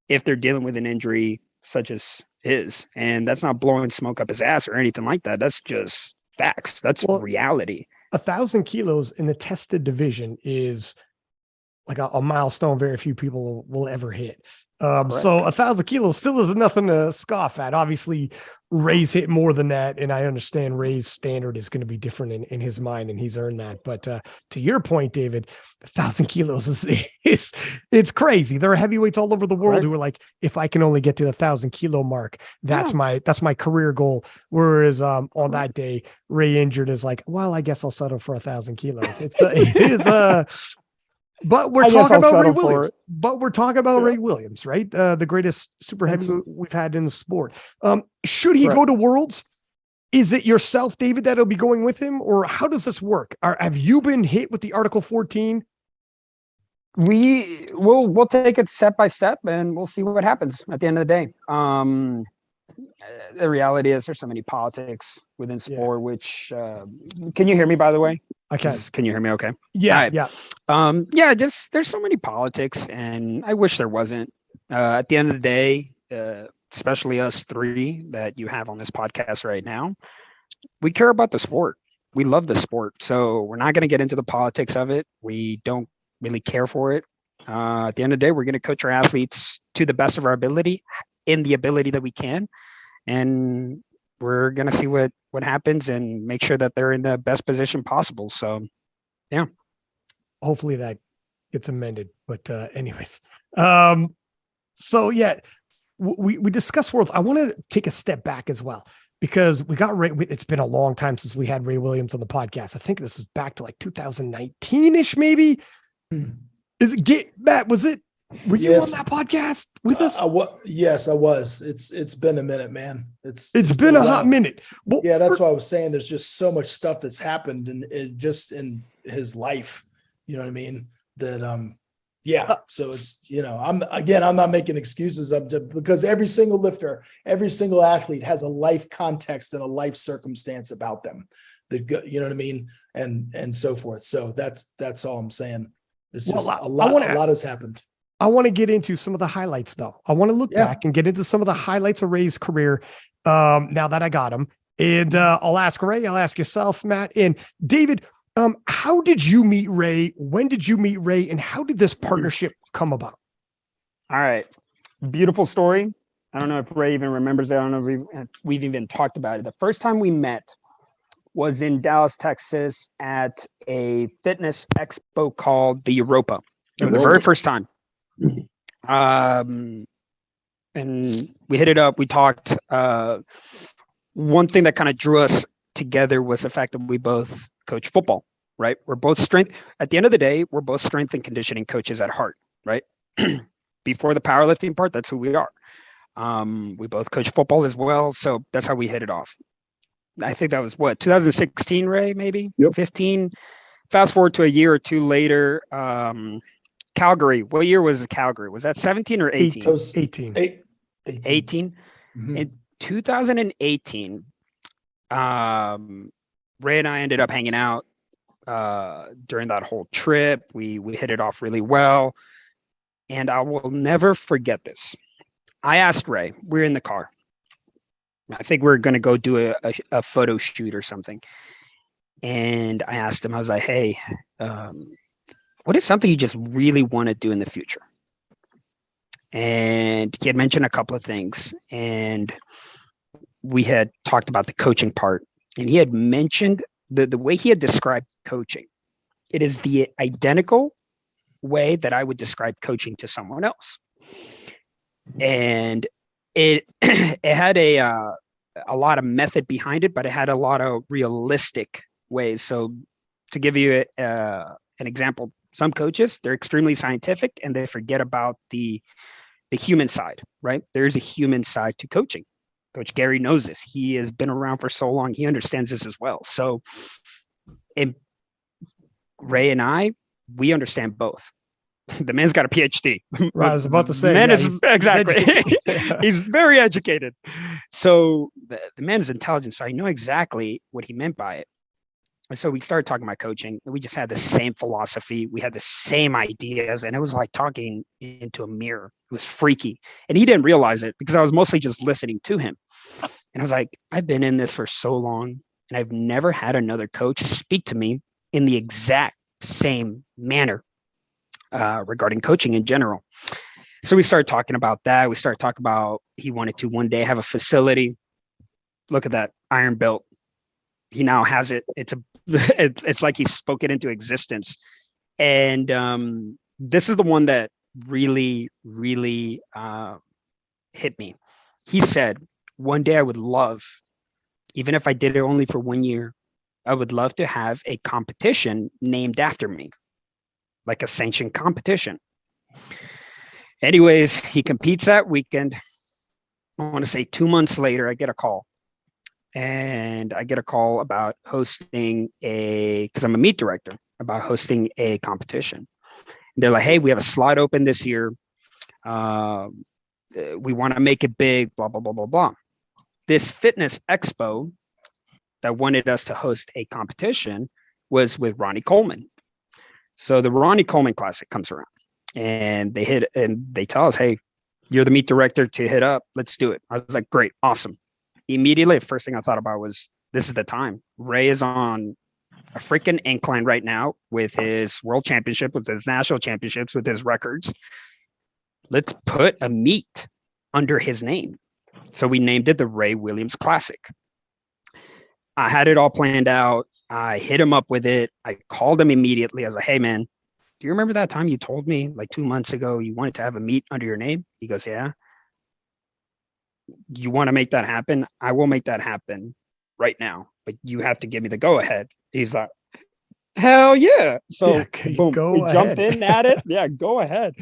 if they're dealing with an injury such as his. And that's not blowing smoke up his ass or anything like that. That's just facts. That's reality. 1,000 kilos in the tested division is like a milestone very few people will ever hit. So 1,000 kilos still is nothing to scoff at. Obviously, Ray's hit more than that, and I understand Ray's standard is going to be different in his mind, and he's earned that. But to your point, David, 1,000 kilos is it's crazy. There are heavyweights all over the world who are like, if I can only get to the 1,000 kilo mark, that's my career goal. Whereas on that day, Ray injured is like, well, I guess I'll settle for 1,000 kilos. But we're talking about Ray Williams. But we're talking about Ray Williams, right? The greatest super heavyweight we've had in the sport. Should he go to Worlds? Is it yourself, David, that'll be going with him, or how does this work? Have you been hit with the Article 14? We'll take it step by step, and we'll see what happens at the end of the day. The reality is there's so many politics within sport, which can you hear me, by the way? I can. Can you hear me? Okay. Yeah. Right. Yeah. Just there's so many politics, and I wish there wasn't. At the end of the day, especially us three that you have on this podcast right now, we care about the sport. We love the sport. So we're not going to get into the politics of it. We don't really care for it. At the end of the day, we're going to coach our athletes to the best of our ability, in the ability that we can. And we're going to see what happens and make sure that they're in the best position possible. So, yeah. Hopefully that gets amended. But anyways, so yeah, we discussed Worlds. I want to take a step back as well, because we got Ray. It's been a long time since we had Ray Williams on the podcast. I think this is back to like 2019-ish, maybe. Matt, was it? Were you on that podcast with us? Yes, I was. It's been a minute, man. It's been a hot minute. Well, yeah, that's why I was saying there's just so much stuff that's happened just in his life. You know what I mean? That so it's, I'm not making excuses because every single lifter, every single athlete has a life context and a life circumstance about them. You know what I mean? And so forth. So that's all I'm saying. It's just a lot has happened. I want to get into some of the highlights, though. I want to look back and get into some of the highlights of Ray's career. Now that I got him, and I'll ask Ray, I'll ask yourself, Matt, and David. How did you meet Ray? When did you meet Ray? And how did this partnership come about? All right, beautiful story. I don't know if Ray even remembers it. I don't know if we've even talked about it. The first time we met was in Dallas, Texas, at a fitness expo called the Europa. It was the very first time. And we hit it up. We talked. One thing that kind of drew us together was the fact that we both coach football, right? We're both at the end of the day, we're both strength and conditioning coaches at heart, right? Before the powerlifting part, that's who we are. We both coach football as well. So that's how we hit it off. I think that was 2016, Ray, maybe 15. Fast forward to a year or two later, Calgary. What year was Calgary? Was that 17 or 18? 18. 18. Mm-hmm. In 2018, Ray and I ended up hanging out during that whole trip. We hit it off really well. And I will never forget this. I asked Ray, we're in the car. I think we're going to go do a photo shoot or something. And I asked him, I was like, hey, what is something you just really want to do in the future? And he had mentioned a couple of things. And we had talked about the coaching part. And he had mentioned the way he had described coaching. It is the identical way that I would describe coaching to someone else. And it had a lot of method behind it, but it had a lot of realistic ways. So to give you an example, some coaches, they're extremely scientific and they forget about the human side, right? There's a human side to coaching. Coach Gary knows this. He has been around for so long. He understands this as well. So Ray and I, we understand both. The man's got a PhD. Right, I was about to say. Man is exactly. He's very educated. So the man is intelligent. So I know exactly what he meant by it. And so we started talking about coaching. We just had the same philosophy. We had the same ideas. And it was like talking into a mirror. It was freaky. And he didn't realize it because I was mostly just listening to him. And I was like, I've been in this for so long. And I've never had another coach speak to me in the exact same manner regarding coaching in general. So we started talking about that. We started talking about he wanted to one day have a facility. Look at that iron belt. He now has it. It's like he spoke it into existence. And this is the one that really, really hit me. He said, one day I would love, even if I did it only for 1 year, I would love to have a competition named after me, like a sanctioned competition. Anyways, he competes that weekend. I want to say 2 months later, I get a call. And I get a call about hosting because I'm a meet director, about hosting a competition. And they're like, hey, we have a slot open this year. We want to make it big, blah, blah, blah, blah, blah. This fitness expo that wanted us to host a competition was with Ronnie Coleman. So the Ronnie Coleman Classic comes around and they tell us, hey, you're the meet director to hit up. Let's do it. I was like, great, awesome. Immediately, the first thing I thought about was, this is the time. Ray is on a freaking incline right now with his world championship, with his national championships, with his records. Let's put a meet under his name. So we named it the Ray Williams Classic. I had it all planned out. I hit him up with it. I called him immediately. I was like, hey, man, do you remember that time you told me like 2 months ago you wanted to have a meet under your name? He goes, yeah. You want to make that happen? I will make that happen right now, but you have to give me the go ahead. He's like, hell yeah. So boom, we jumped in at it. Yeah, go ahead.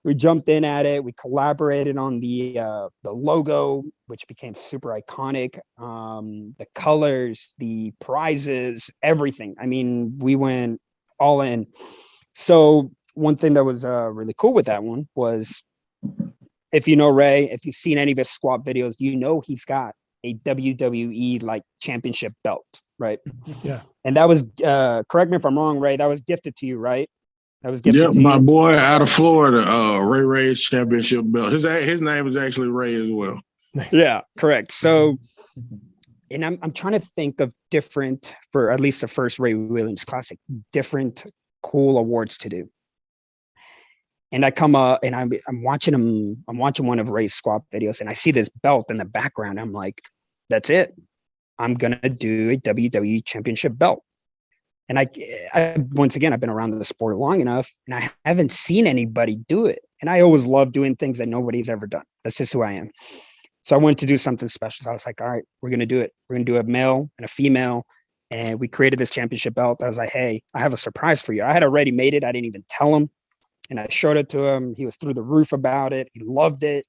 We jumped in at it. We collaborated on the logo, which became super iconic. The colors, the prizes, everything. I mean, we went all in. So one thing that was really cool with that one was, if you know Ray, if you've seen any of his squat videos, you know he's got a WWE like championship belt, right? Yeah. And that was, correct me if I'm wrong, Ray, that was gifted to you, right? That was gifted to my you. boy out of Florida, Ray's championship belt. His name is actually Ray as well. Yeah, correct. So, and I'm trying to think of different, for at least the first Ray Williams Classic, different cool awards to do. And I come up and I'm watching one of Ray's squat videos, and I see this belt in the background. I'm like, that's it. I'm going to do a WWE championship belt. And I once again, I've been around the sport long enough and I haven't seen anybody do it. And I always love doing things that nobody's ever done. That's just who I am. So I wanted to do something special. So I was like, all right, we're going to do it. We're going to do a male and a female. And we created this championship belt. I was like, hey, I have a surprise for you. I had already made it. I didn't even tell him. And I showed it to him. He was through the roof about it. He loved it.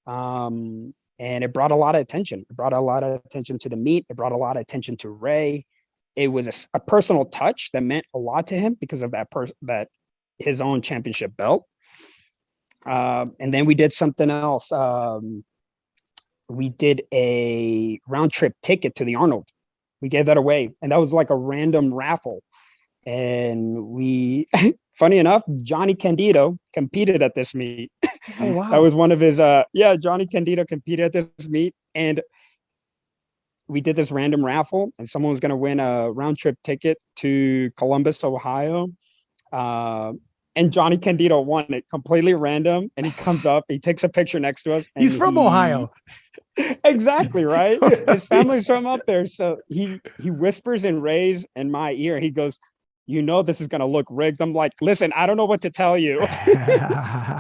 And it brought a lot of attention. It brought a lot of attention to the meet. It brought a lot of attention to Ray. It was a personal touch that meant a lot to him because of that his own championship belt. And then we did something else. We did a round trip ticket to the Arnold. We gave that away. And that was like a random raffle. And we, funny enough, Johnny Candido competed at this meet. Oh, wow. That was one of his, Johnny Candido competed at this meet. And we did this random raffle, and someone was going to win a round trip ticket to Columbus, Ohio. And Johnny Candido won it, completely random. And he comes up, he takes a picture next to us. And he's from Ohio. Exactly, right? His family's from up there. So he whispers in Ray's and my ear. He goes, you know, this is going to look rigged. I'm like, listen, I don't know what to tell you.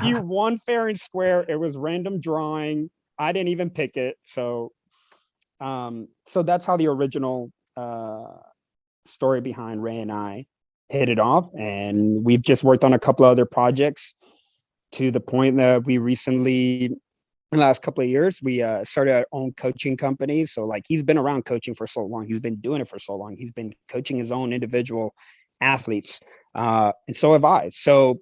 He won fair and square. It was random drawing. I didn't even pick it. So that's how the original story behind Ray and I hit it off. And we've just worked on a couple of other projects to the point that we recently, in the last couple of years, we started our own coaching company. So like, he's been around coaching for so long. He's been doing it for so long. He's been coaching his own individual athletes. And so have I. So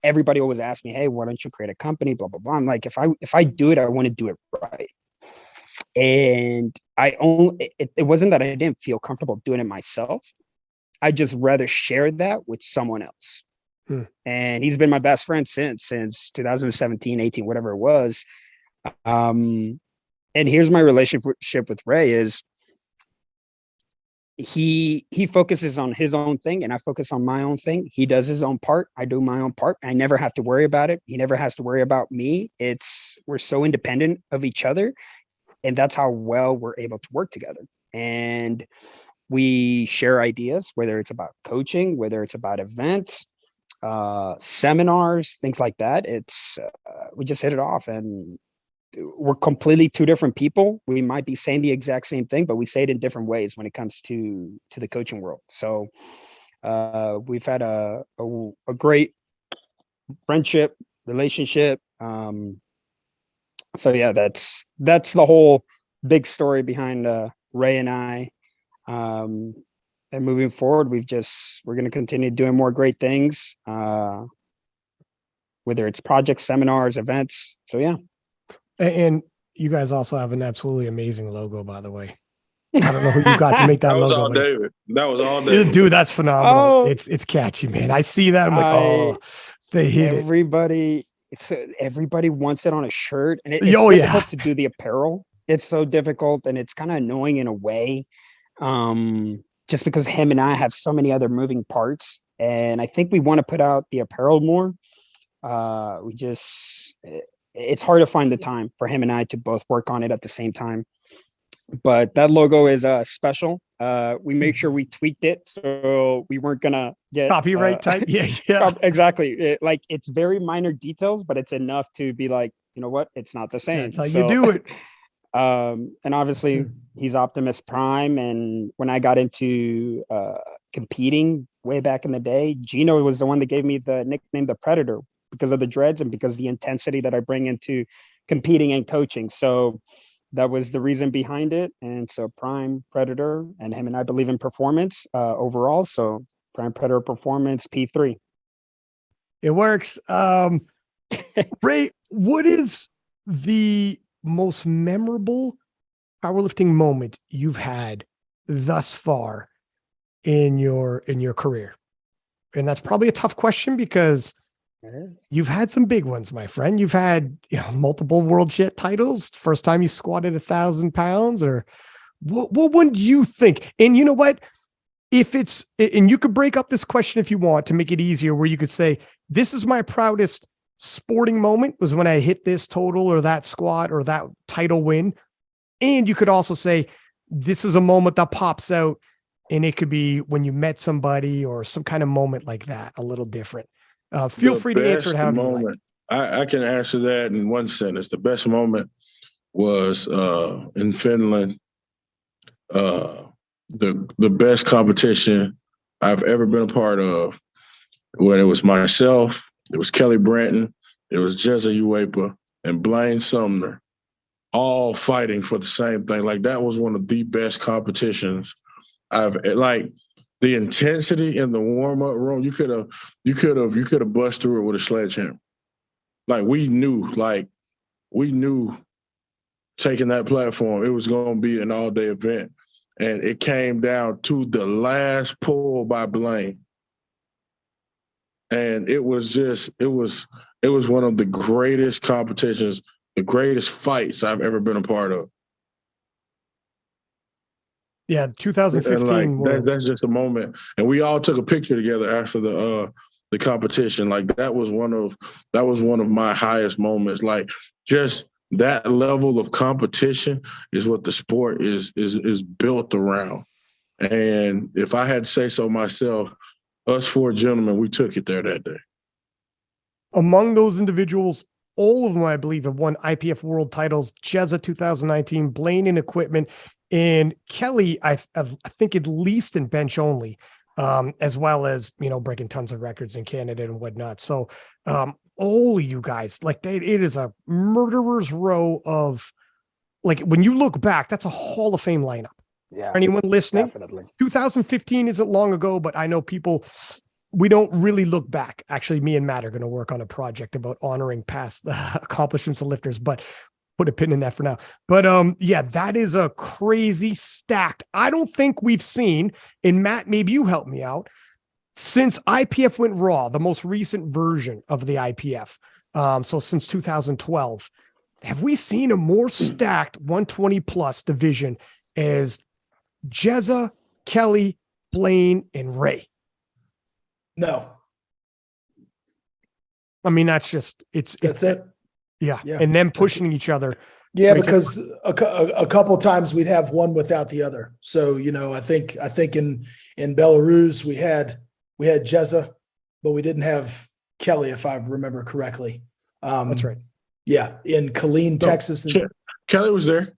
everybody always asks me, hey, why don't you create a company? Blah, blah, blah. I'm like, if I do it, I want to do it right. And it wasn't that I didn't feel comfortable doing it myself. I just rather share that with someone else. And he's been my best friend since 2017, 18, whatever it was. And here's my relationship with Ray is he focuses on his own thing and I focus on my own thing. He does his own part. I do my own part. I never have to worry about it. He never has to worry about me. We're so independent of each other, and that's how well we're able to work together. And we share ideas, whether it's about coaching, whether it's about events, seminars, things like that. We just hit it off, and we're completely two different people. We might be saying the exact same thing, but we say it in different ways when it comes to the coaching world. So we've had a great friendship, relationship. So yeah, that's the whole big story behind Ray and I. And moving forward, we're going to continue doing more great things, whether it's projects, seminars, events. So yeah. And you guys also have an absolutely amazing logo, by the way. I don't know who you got to make that, that was logo. all David. That was all David. Dude, that's phenomenal. Oh, It's catchy, man. I see that. I'm like, they hit everybody. Everybody wants it on a shirt, and it's difficult to do the apparel. It's so difficult, and it's kind of annoying in a way, just because him and I have so many other moving parts, and I think we want to put out the apparel more. It's hard to find the time for him and I to both work on it at the same time. But that logo is special. We make sure we tweaked it so we weren't gonna get copyright type. Yeah. Exactly. It's very minor details, but it's enough to be like, you know what? It's not the same. That's how you do it. And obviously he's Optimus Prime. And when I got into competing way back in the day, Gino was the one that gave me the nickname the Predator, because of the dreads and because of the intensity that I bring into competing and coaching. So that was the reason behind it. And so Prime, Predator, and him and I believe in performance overall. So Prime, Predator, Performance, P3. It works. Ray, what is the most memorable powerlifting moment you've had thus far in your career? And that's probably a tough question because you've had some big ones, my friend. You've had multiple world jet titles. First time you squatted 1,000 pounds, or what one do you think? And you know what? And you could break up this question if you want to make it easier, where you could say, this is my proudest sporting moment was when I hit this total or that squat or that title win. And you could also say, this is a moment that pops out, and it could be when you met somebody or some kind of moment like that, a little different. Feel free to answer it however you like. I can answer that in one sentence. The best moment was in Finland. The best competition I've ever been a part of, when it was myself, it was Kelly Branton, it was Jezza Uepa, and Blaine Sumner, all fighting for the same thing. Like, that was one of the best competitions the intensity in the warm-up room, you could have bust through it with a sledgehammer. We knew taking that platform, it was going to be an all-day event. And it came down to the last pull by Blaine. And it was one of the greatest competitions, the greatest fights I've ever been a part of. Yeah, 2015. That's just a moment, and we all took a picture together after the competition. That was one of my highest moments. Just that level of competition is what the sport is built around. And if I had to say so myself, us four gentlemen, we took it there that day. Among those individuals, all of them, I believe, have won IPF World titles. Jezza 2019, Blaine in equipment, and Kelly, I think at least in bench only, as well as, breaking tons of records in Canada and whatnot. So all of you guys, it is a murderer's row of, when you look back, that's a Hall of Fame lineup. Yeah. For anyone listening, Definitely. 2015 isn't long ago, but I know people, we don't really look back. Actually, me and Matt are going to work on a project about honoring past accomplishments of lifters, but put a pin in that for now. But that is a crazy stacked. I don't think we've seen, and Matt, maybe you help me out, since IPF went raw, the most recent version of the IPF. So since 2012, have we seen a more stacked 120 plus division as Jezza, Kelly, Blaine, and Ray. No. I mean, that's it. Yeah. Yeah. And then pushing each other. Yeah, because a couple of times we'd have one without the other. So, I think in Belarus we had Jezza, but we didn't have Kelly, if I remember correctly. That's right. Yeah, in Killeen, Texas. Kelly was there.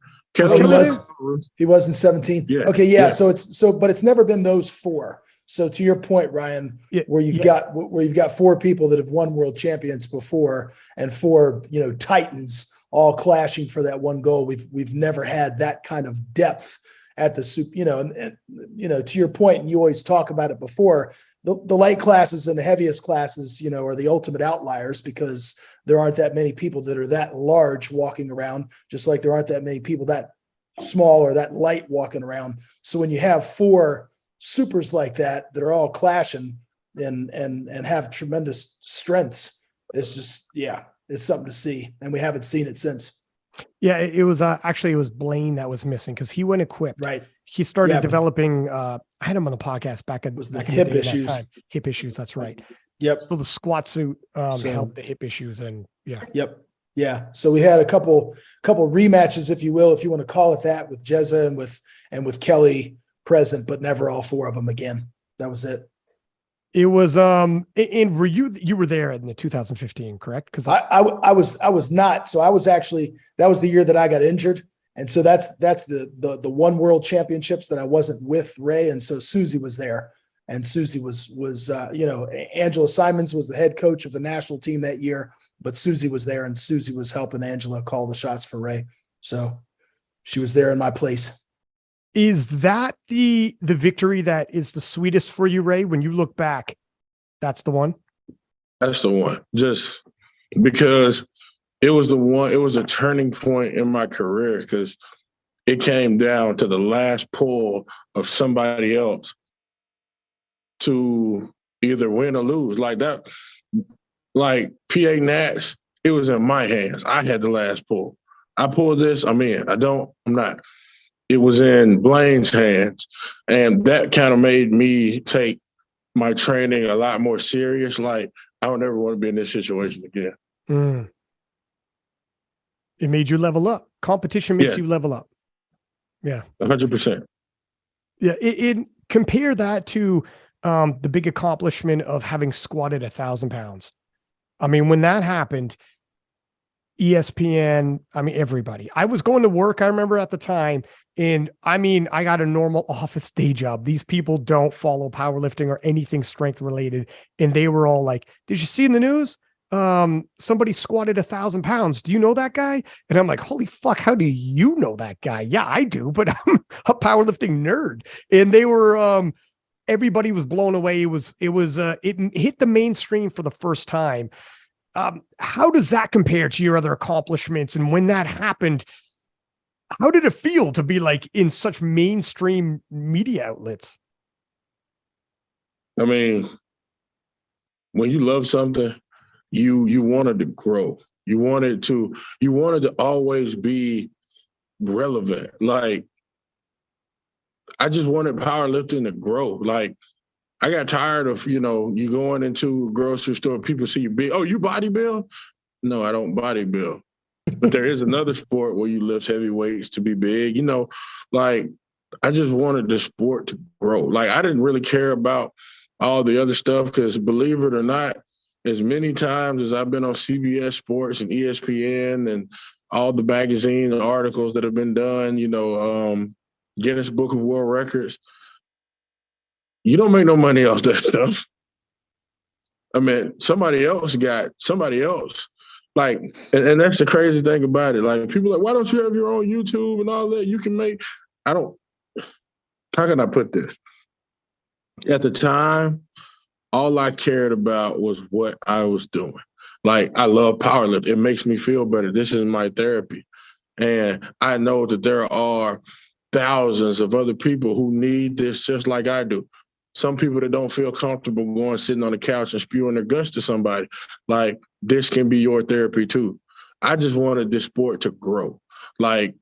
He was in 17. Yeah. Okay, yeah. But it's never been those four. So to your point, Ryan, where you've got four people that have won world champions before and four, titans all clashing for that one goal. We've never had that kind of depth at the to your point, and you always talk about it before, the light classes and the heaviest classes, are the ultimate outliers because there aren't that many people that are that large walking around, just like there aren't that many people that small or that light walking around. So when you have four supers like that are all clashing and have tremendous strengths, it's just, it's something to see. And we haven't seen it since. Yeah, it was Blaine that was missing because he went equipped. Right. He started developing. I had him on the podcast back in the hip issues. Hip issues. That's right. Yep. So the squat suit helped the hip issues, and Yep. Yeah. So we had a couple rematches, if you will, if you want to call it that, with Jezza and with Kelly present, but never all four of them again. That was it. It was and were you were there in the 2015, correct? Because I was not. So I was actually, that was the year that I got injured. And so that's the one world championships that I wasn't with Ray. And so Susie was there, and Susie was Angela Simons was the head coach of the national team that year, but Susie was there, and Susie was helping Angela call the shots for Ray. So she was there in my place. Is that the victory that is the sweetest for you, Ray? When you look back, that's the one? That's the one. Just because it was the one, it was a turning point in my career because it came down to the last pull of somebody else to either win or lose. Like that, like PA Nats, it was in my hands. I had the last pull. I pulled this, I'm in. I'm not. It was in Blaine's hands. And that kind of made me take my training a lot more serious. Like, I don't ever want to be in this situation again. Mm. It made you level up. Competition makes you level up. Yeah. 100%. Yeah. Compare that to the big accomplishment of having squatted 1,000 pounds. I mean, when that happened, ESPN, I mean, everybody. I was going to work, I remember at the time, and I mean, I got a normal office day job. These people don't follow powerlifting or anything strength related. And they were all like, did you see in the news? Somebody squatted 1,000 pounds. Do you know that guy? And I'm like, holy fuck, how do you know that guy? Yeah, I do, but I'm a powerlifting nerd. And they were, everybody was blown away. It hit the mainstream for the first time. How does that compare to your other accomplishments? And when that happened, how did it feel to be like in such mainstream media outlets? I mean, when you love something, you wanted to grow. You wanted to always be relevant. Like, I just wanted powerlifting to grow. Like, I got tired of, you going into a grocery store, people see you big. Oh, you bodybuild? No, I don't bodybuild. But there is another sport where you lift heavy weights to be big. Like, I just wanted the sport to grow. Like, I didn't really care about all the other stuff because, believe it or not, as many times as I've been on CBS Sports and ESPN and all the magazine and articles that have been done, Guinness Book of World Records, you don't make no money off that stuff. I mean, somebody else. Like, and that's the crazy thing about it. Like, people are like, why don't you have your own YouTube and all that? You can make, how can I put this? At the time, all I cared about was what I was doing. Like, I love powerlifting. It makes me feel better. This is my therapy. And I know that there are thousands of other people who need this just like I do. Some people that don't feel comfortable sitting on the couch and spewing their guts to somebody, like, this can be your therapy too. I just wanted this sport to grow. Like,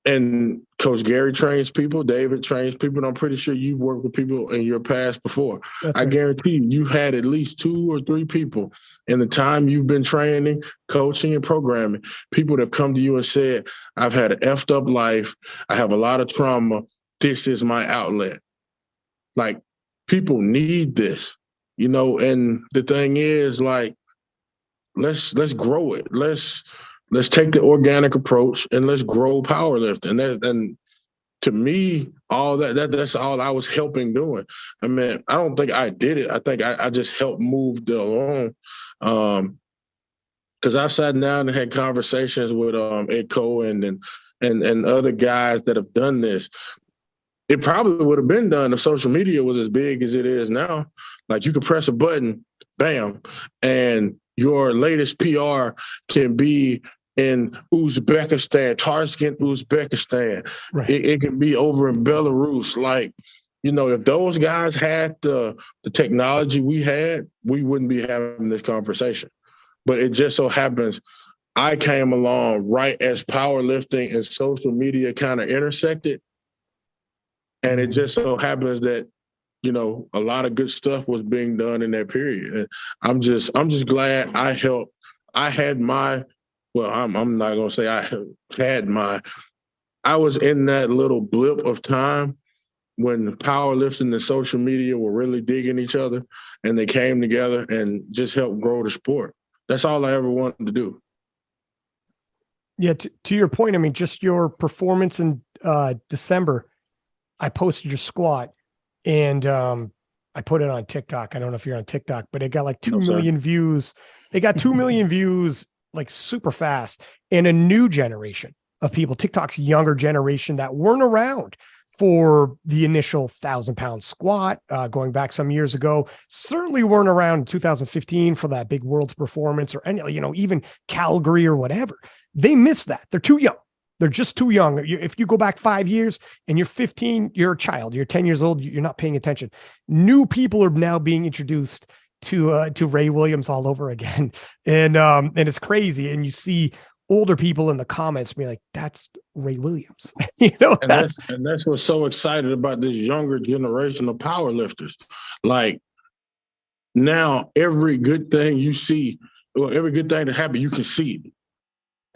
And Coach Gary trains people, David trains people, and I'm pretty sure you've worked with people in your past before. I guarantee you've had at least 2 or 3 people in the time you've been training, coaching, and programming, people that have come to you and said, I've had an effed up life. I have a lot of trauma. This is my outlet. Like, people need this, and the thing is, like, let's grow it. Let's take the organic approach and let's grow powerlifting. And to me, all that's all I was helping doing. I mean, I don't think I did it. I think I just helped move it along. Because I've sat down and had conversations with Ed Cohen and other guys that have done this. It probably would have been done if social media was as big as it is now. Like, you could press a button, bam, and your latest PR can be in Uzbekistan, Tashkent, Uzbekistan. Right. It can be over in Belarus. Like, if those guys had the technology we had, we wouldn't be having this conversation. But it just so happens I came along right as powerlifting and social media kind of intersected. And it just so happens that, a lot of good stuff was being done in that period. And I'm just glad I helped. I had my, well, I'm not going to say I had my, I was in that little blip of time when powerlifting and social media were really digging each other, and they came together and just helped grow the sport. That's all I ever wanted to do. Yeah. To your point, I mean, just your performance in December, I posted your squat, and I put it on TikTok. I don't know if you're on TikTok, but it got like 2 million views. It got 2 million views like super fast. And a new generation of people, TikTok's younger generation that weren't around for the initial 1,000-pound squat going back some years ago, certainly weren't around in 2015 for that big Worlds performance or any, even Calgary or whatever. They missed that. They're too young. They're just too young. If you go back 5 years and you're 15, you're a child, you're 10 years old, you're not paying attention. New people are now being introduced to Ray Williams all over again. And it's crazy. And you see older people in the comments be like, that's Ray Williams. And that's what's so excited about this younger generation of powerlifters. Like, now every good thing you see, or every good thing that happened, you can see it.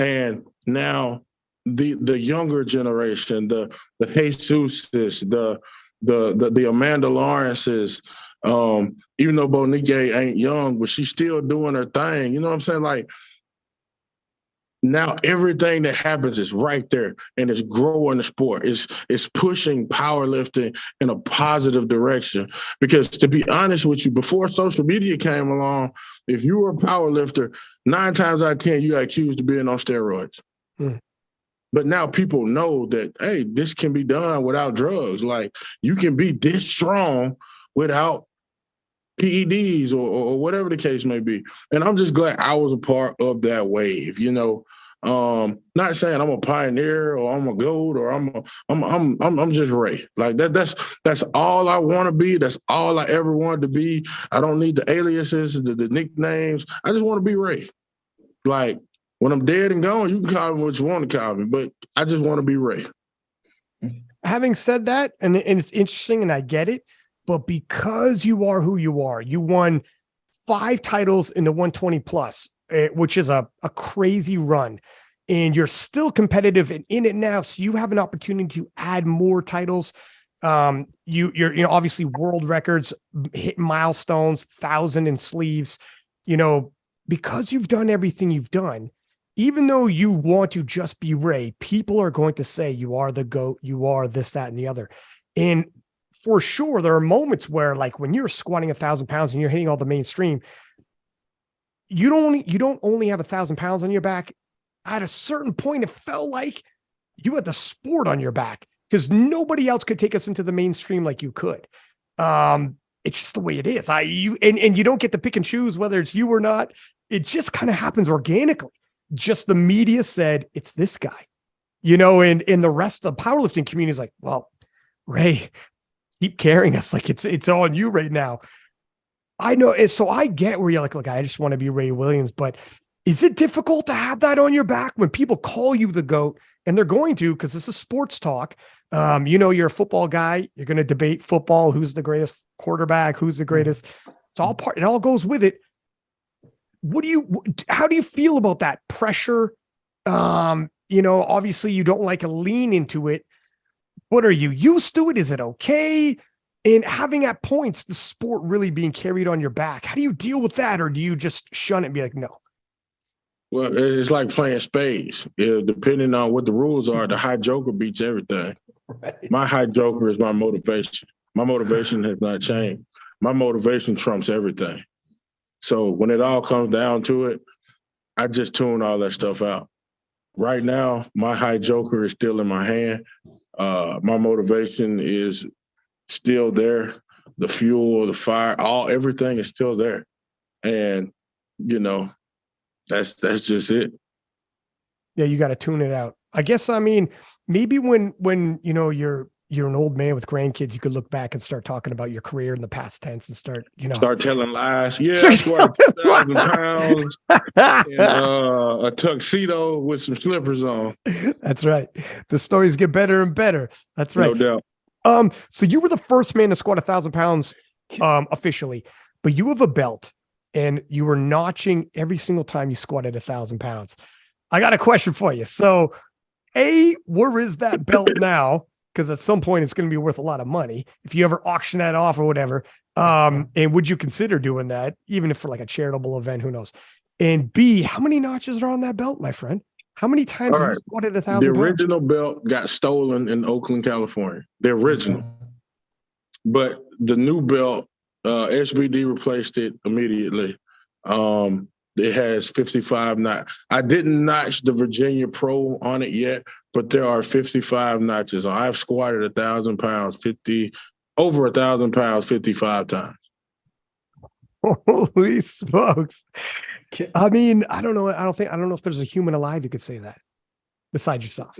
And now the younger generation, the Jesuses, the Amanda Lawrences, even though Bonike ain't young, but she's still doing her thing. You know what I'm saying? Like, now everything that happens is right there, and it's growing the sport. It's pushing powerlifting in a positive direction. Because, to be honest with you, before social media came along, if you were a powerlifter, 9 times out of 10, you got accused of being on steroids. But now people know that, hey, this can be done without drugs. Like, you can be this strong without PEDs or whatever the case may be. And I'm just glad I was a part of that wave, Not saying I'm a pioneer or I'm a GOAT or I'm just Ray. Like, that's all I want to be. That's all I ever wanted to be. I don't need the aliases, the nicknames. I just want to be Ray. Like, when I'm dead and gone, you can call me what you want to call me, but I just want to be Ray. Having said that, and it's interesting, and I get it, but because you are who you are, you won 5 titles in the 120 plus, which is a crazy run, and you're still competitive and in it now. So you have an opportunity to add more titles. You're obviously world records, hit milestones, 1,000 in sleeves, because you've done everything you've done. Even though you want to just be Ray, people are going to say you are the GOAT, you are this, that, and the other. And for sure, there are moments where, like, when you're squatting 1,000 pounds and you're hitting all the mainstream, you don't only have 1,000 pounds on your back. At a certain point, it felt like you had the sport on your back because nobody else could take us into the mainstream like you could. It's just the way it is. And you don't get to pick and choose whether it's you or not. It just kind of happens organically. Just the media said it's this guy, and the rest of the powerlifting community is like, well, Ray, keep carrying us. Like, it's on you right now. I know. And so I get where you're like, look, I just want to be Ray Williams, but Is it difficult to have that on your back when people call you the GOAT? And they're going to, because this is sports talk. You're a football guy. You're going to debate football. Who's the greatest quarterback? Who's the greatest? It's all part. It all goes with it. How do you feel about that pressure? Obviously you don't like to lean into it. What are you used to it? Is it okay? And having at points, the sport really being carried on your back. How do you deal with that? Or do you just shun it and be like, no? Well, it's like playing spades. Depending on what the rules are, the high joker beats everything. Right. My high joker is my motivation. My motivation has not changed. My motivation trumps everything. So when it all comes down to it, I just tune all that stuff out. Right now, my high joker is still in my hand. My motivation is still there. The fuel, the fire, everything is still there. And, that's just it. Yeah, you got to tune it out. I guess, maybe when you're an old man with grandkids, you could look back and start talking about your career in the past tense and start telling lies. Yeah, I squatted 2,000 pounds in a tuxedo with some slippers on. That's right. The stories get better and better. That's right. No doubt. So you were the first man to squat 1,000 pounds officially, but you have a belt and you were notching every single time you squatted 1,000 pounds. I got a question for you. So where is that belt now? Because at some point it's going to be worth a lot of money if you ever auction that off or whatever. And would you consider doing that, even if for like a charitable event? Who knows? And B, how many notches are on that belt, my friend? How many times have you squatted 1,000 pounds? The original belt got stolen in Oakland, California. The original. But the new belt, SBD replaced it immediately. It has 55 notches. I didn't notch the Virginia Pro on it yet, but there are 55 notches. I've squatted 1,000 pounds, over 1,000 pounds, 55 times. Holy smokes. I don't know. I don't know if there's a human alive who could say that besides yourself.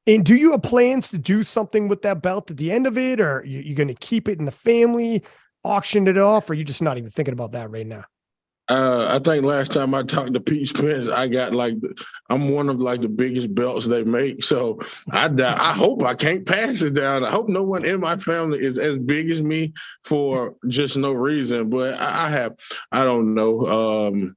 And do you have plans to do something with that belt at the end of it? Or you're going to keep it in the family, auction it off? Or are you just not even thinking about that right now? I think last time I talked to Pete Spence, I got I'm one of the biggest belts they make. So I hope I can't pass it down. I hope no one in my family is as big as me for just no reason. But I don't know.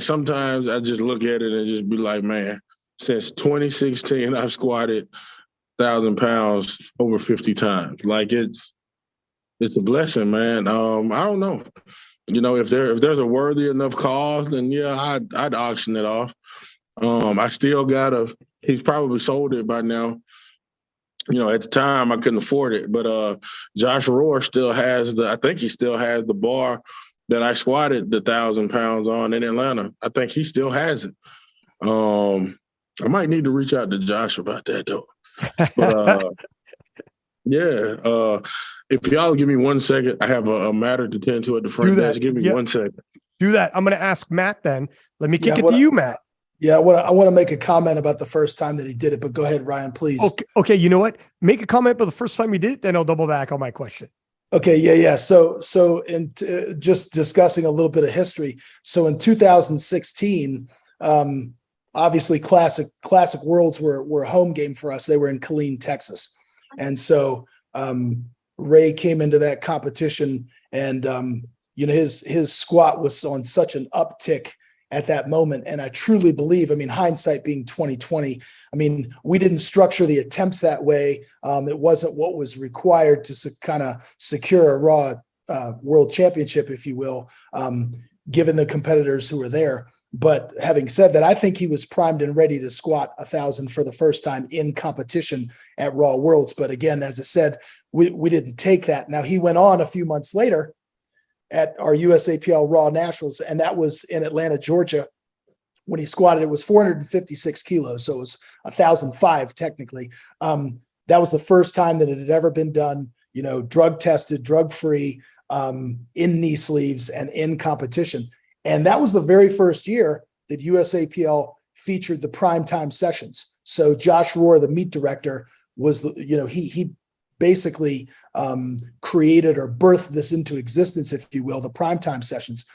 Sometimes I just look at it and just be like, man, since 2016, I've squatted 1,000 pounds over 50 times. It's a blessing, man. I don't know. If there's a worthy enough cause, then yeah, I'd auction it off. I still he's probably sold it by now. At the time I couldn't afford it, but Josh Rohr still has I think he still has the bar that I squatted the 1,000 pounds on in Atlanta. I think he still has it. I might need to reach out to Josh about that though. But yeah. If y'all give me 1 second, I have a matter to tend to at the front desk. Give me 1 second. Do that. I'm going to ask Matt then. Let me kick it to you, Matt. Yeah, I want to make a comment about the first time that he did it, but go ahead, Ryan, please. Okay, you know what? Make a comment about the first time he did it, then I'll double back on my question. Okay, yeah. So in just discussing a little bit of history. So in 2016, obviously Classic Worlds were a home game for us. They were in Killeen, Texas. And so Ray came into that competition and, his squat was on such an uptick at that moment. And I truly believe, hindsight being 2020, we didn't structure the attempts that way. It wasn't what was required to kind of secure a Raw world championship, if you will, given the competitors who were there. But having said that, I think he was primed and ready to squat 1,000 for the first time in competition at Raw Worlds. But again, as I said, we didn't take that. Now, he went on a few months later at our USAPL Raw Nationals, and that was in Atlanta, Georgia. When he squatted, it was 456 kilos, so it was 1,005 technically. That was the first time that it had ever been done, drug tested, drug free, in knee sleeves and in competition. And that was the very first year that USAPL featured the primetime sessions. So Josh Rohr, the meet director, was he basically created or birthed this into existence, if you will, the primetime sessions.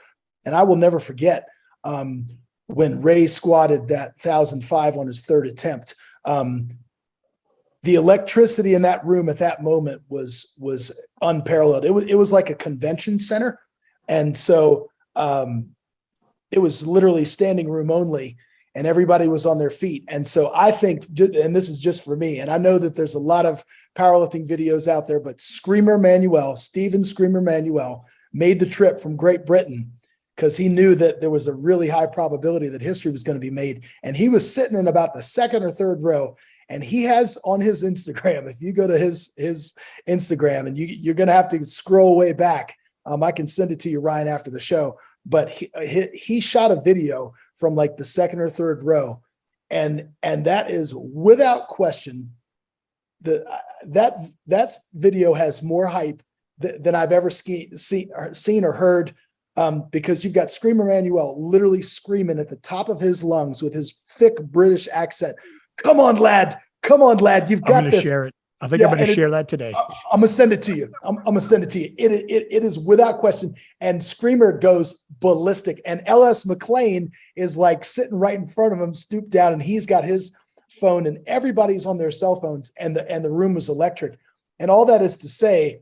And I will never forget when Ray squatted that 1,005 on his third attempt. The electricity in that room at that moment was unparalleled. It was like a convention center. And so it was literally standing room only, and everybody was on their feet. And so I think, and this is just for me, and I know that there's a lot of powerlifting videos out there, but Stephen Screamer Manuel made the trip from Great Britain because he knew that there was a really high probability that history was going to be made. And he was sitting in about the second or third row. And he has on his Instagram, if you go to his Instagram, and you're going to have to scroll way back. I can send it to you, Ryan, after the show. But he shot a video from like the second or third row. And that is without question, that video has more hype than I've ever seen or heard. Because you've got Screamer Manuel literally screaming at the top of his lungs with his thick British accent. Come on, lad. Come on, lad. You've got this. Share it. I think I'm going to share that today. I'm going to send it to you. I'm going to send it to you. It is without question. And Screamer goes ballistic. And LS McLean is like sitting right in front of him, stooped down, and he's got his phone, and everybody's on their cell phones, and the room was electric. And all that is to say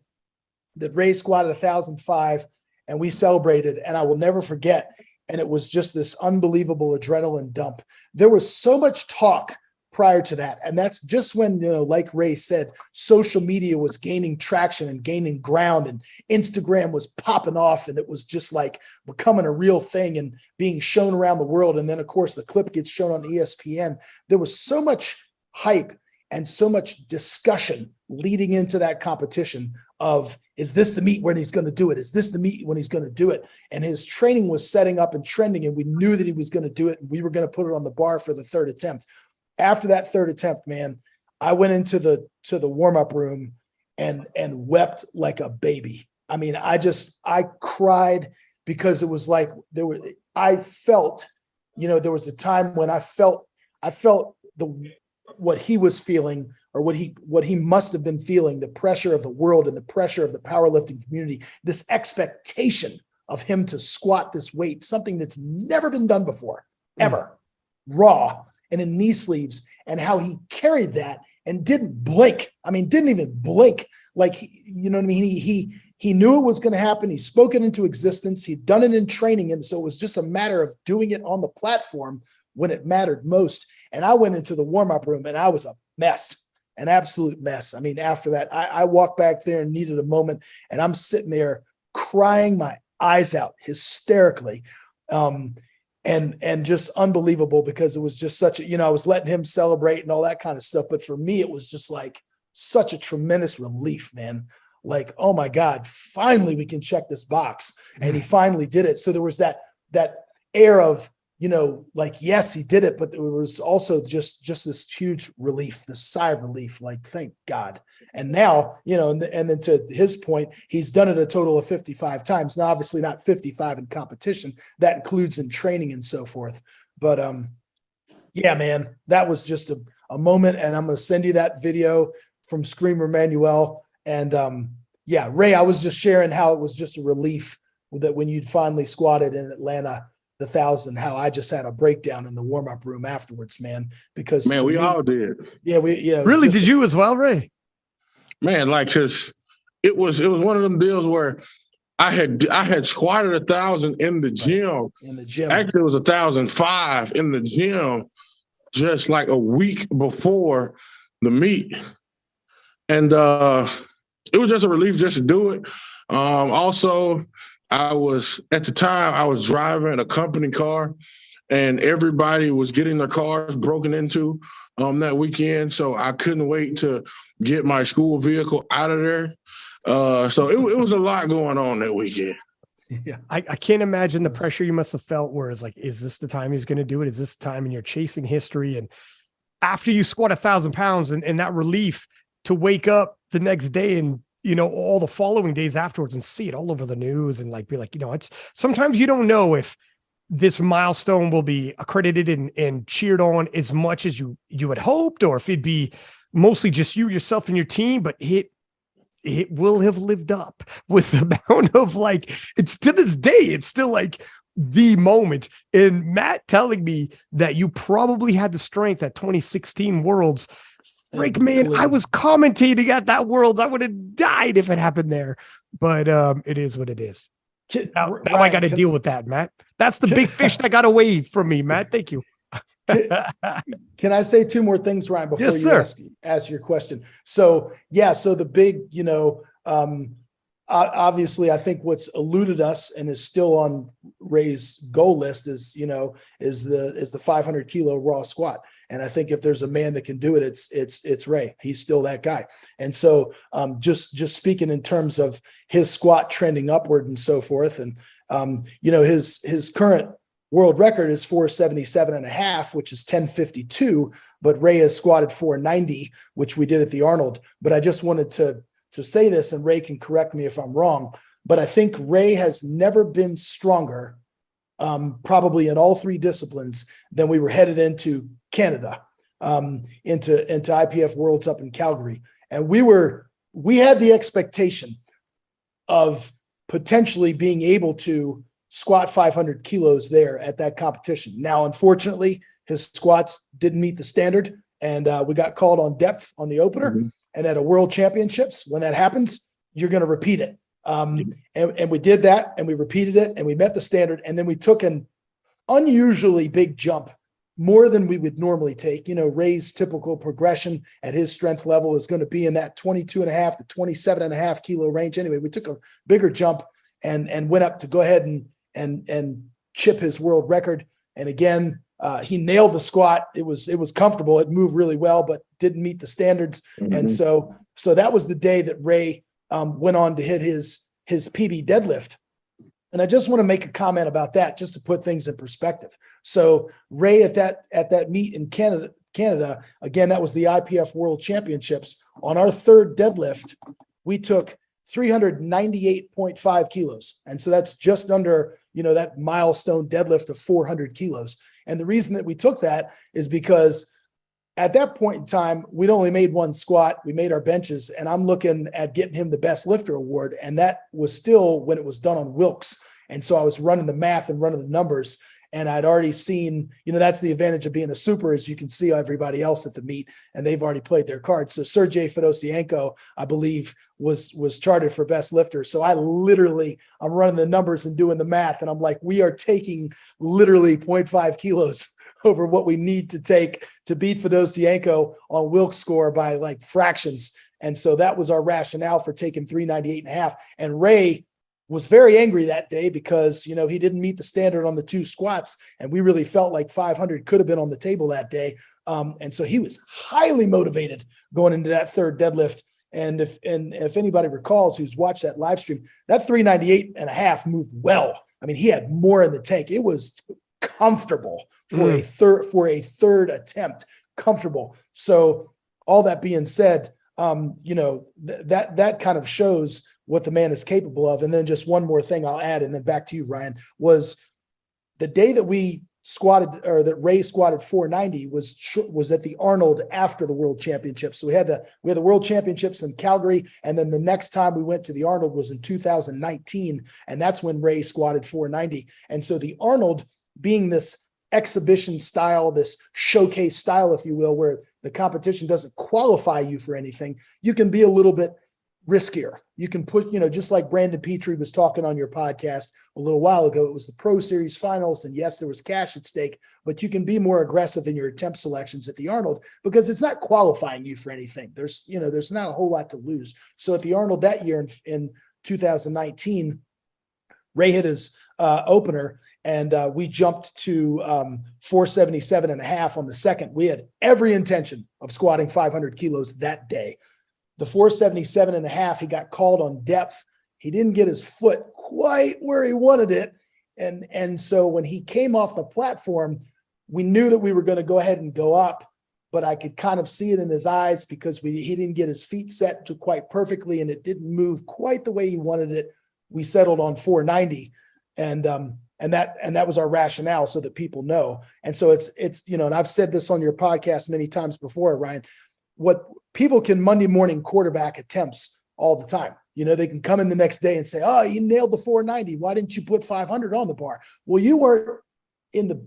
that Ray squatted 1,005, and we celebrated, and I will never forget. And it was just this unbelievable adrenaline dump. There was so much talk prior to that. And that's just when, like Ray said, social media was gaining traction and gaining ground, and Instagram was popping off, and it was just like becoming a real thing and being shown around the world. And then of course the clip gets shown on ESPN. There was so much hype and so much discussion leading into that competition of, is this the meet when he's going to do it? Is this the meet when he's going to do it? And his training was setting up and trending, and we knew that he was going to do it. And we were going to put it on the bar for the third attempt. After that third attempt, man, I went into the warm-up room and wept like a baby. I mean, I cried, because it was like I felt, there was a time when I felt what he was feeling, or what he must have been feeling, the pressure of the world and the pressure of the powerlifting community, this expectation of him to squat this weight, something that's never been done before, ever, raw and in knee sleeves, and how he carried that and didn't blink. I mean, didn't even blink. Like, you know what I mean? He knew it was going to happen. He spoke it into existence. He'd done it in training. And so it was just a matter of doing it on the platform when it mattered most. And I went into the warm-up room, and I was a mess, an absolute mess. I mean, after that, I walked back there and needed a moment, and I'm sitting there crying my eyes out hysterically. And just unbelievable, because it was just such a, I was letting him celebrate and all that kind of stuff. But for me, it was just like such a tremendous relief, man. Like, oh my God, finally we can check this box. And he finally did it. So there was that air of, like, yes, he did it, but there was also just this huge relief, this sigh of relief, like, thank God. And now, and then to his point, he's done it a total of 55 times. Now, obviously not 55 in competition. That includes in training and so forth. But yeah, man, that was just a moment. And I'm going to send you that video from Screamer Manuel. And yeah, Ray, I was just sharing how it was just a relief that when you'd finally squatted in Atlanta, the 1,000, how I just had a breakdown in the warm-up room afterwards, man, because we all did. Yeah. Really? Did you as well, Ray? Man, like, cause it was one of them deals where I had squatted 1,000 in the gym. In the gym. Actually, it was 1,005 in the gym just like a week before the meet. And it was just a relief just to do it. Also, at the time, I was driving a company car, and everybody was getting their cars broken into that weekend. So I couldn't wait to get my school vehicle out of there. So it was a lot going on that weekend. Yeah, I can't imagine the pressure you must have felt, where it's like, is this the time he's going to do it? Is this the time? And you're chasing history. And after you squat 1,000 pounds and that relief to wake up the next day and, all the following days afterwards and see it all over the news and like, be like, it's sometimes you don't know if this milestone will be accredited and cheered on as much as you had hoped, or if it'd be mostly just you, yourself, and your team, but it will have lived up with the amount of, like, it's to this day, it's still like the moment. And Matt telling me that you probably had the strength at 2016 Worlds. Rick, man, I was commentating at that Worlds. I would have died if it happened there. But it is what it is. Now I got to deal with that, Matt. That's the big fish that got away from me, Matt. Thank you. Can I say two more things, Ryan, before you ask your question? So, so the big, obviously, I think what's eluded us and is still on Ray's goal list is the 500 kilo raw squat. And I think if there's a man that can do it, it's Ray. He's still that guy. And so, just speaking in terms of his squat trending upward and so forth, and his current world record is 477.5, which is 1052, but Ray has squatted 490, which we did at the Arnold. But I just wanted to say this, and Ray can correct me if I'm wrong, but I think Ray has never been stronger, probably in all three disciplines, than we were headed into Canada, into IPF Worlds up in Calgary. And we had the expectation of potentially being able to squat 500 kilos there at that competition. Now, unfortunately, his squats didn't meet the standard, and we got called on depth on the opener. Mm-hmm. And at a world championships, when that happens, you're going to repeat it. And we did that, and we repeated it, and we met the standard. And then we took an unusually big jump, more than we would normally take. Ray's typical progression at his strength level is going to be in that 22.5 to 27.5 kilo range. Anyway, we took a bigger jump and went up to go ahead and chip his world record. And again, he nailed the squat. It was comfortable. It moved really well, but didn't meet the standards. Mm-hmm. And so that was the day that Ray went on to hit his PB deadlift. And I just want to make a comment about that, just to put things in perspective. So Ray at that meet in Canada, again, that was the IPF World Championships. On our third deadlift, we took 398.5 kilos. And so that's just under, that milestone deadlift of 400 kilos. And the reason that we took that is because at that point in time, we'd only made one squat. We made our benches, and I'm looking at getting him the best lifter award. And that was still when it was done on Wilks. And so I was running the math and running the numbers. And I'd already seen, that's the advantage of being a super, is you can see everybody else at the meet, and they've already played their cards. So Sergey Fedosienko, I believe, was charted for best lifter. So I'm running the numbers and doing the math, and I'm like, we are taking literally 0.5 kilos over what we need to take to beat Fedosienko on Wilks score by like fractions. And so that was our rationale for taking 398.5. And Ray was very angry that day because, he didn't meet the standard on the two squats, and we really felt like 500 could have been on the table that day. And so he was highly motivated going into that third deadlift. And if anybody recalls who's watched that live stream, that 398.5 moved well. I mean, he had more in the tank. It was comfortable for a third attempt, comfortable. So all that being said, that kind of shows what the man is capable of. And then just one more thing I'll add, and then back to you, Ryan, was the day that we squatted, or that Ray squatted 490 was at the Arnold after the World Championships. So we had the World Championships in Calgary, and then the next time we went to the Arnold was in 2019, and that's when Ray squatted 490. And so the Arnold, being this exhibition style, this showcase style, if you will, where the competition doesn't qualify you for anything, you can be a little bit riskier. You can put, just like Brandon Petrie was talking on your podcast a little while ago, it was the Pro Series finals, and yes, there was cash at stake, but you can be more aggressive in your attempt selections at the Arnold because it's not qualifying you for anything. There's not a whole lot to lose. So at the Arnold that year in 2019, Ray hit his opener, and we jumped to 477.5 on the second. We had every intention of squatting 500 kilos that day. The 477.5, he got called on depth. He didn't get his foot quite where he wanted it. And so when he came off the platform, we knew that we were going to go ahead and go up, but I could kind of see it in his eyes because he didn't get his feet set to quite perfectly, and it didn't move quite the way he wanted it. We settled on 490, and that was our rationale, so that people know. And so it's and I've said this on your podcast many times before, Ryan, what people can Monday morning quarterback attempts all the time. They can come in the next day and say, oh, you nailed the 490. Why didn't you put 500 on the bar? Well, you weren't in the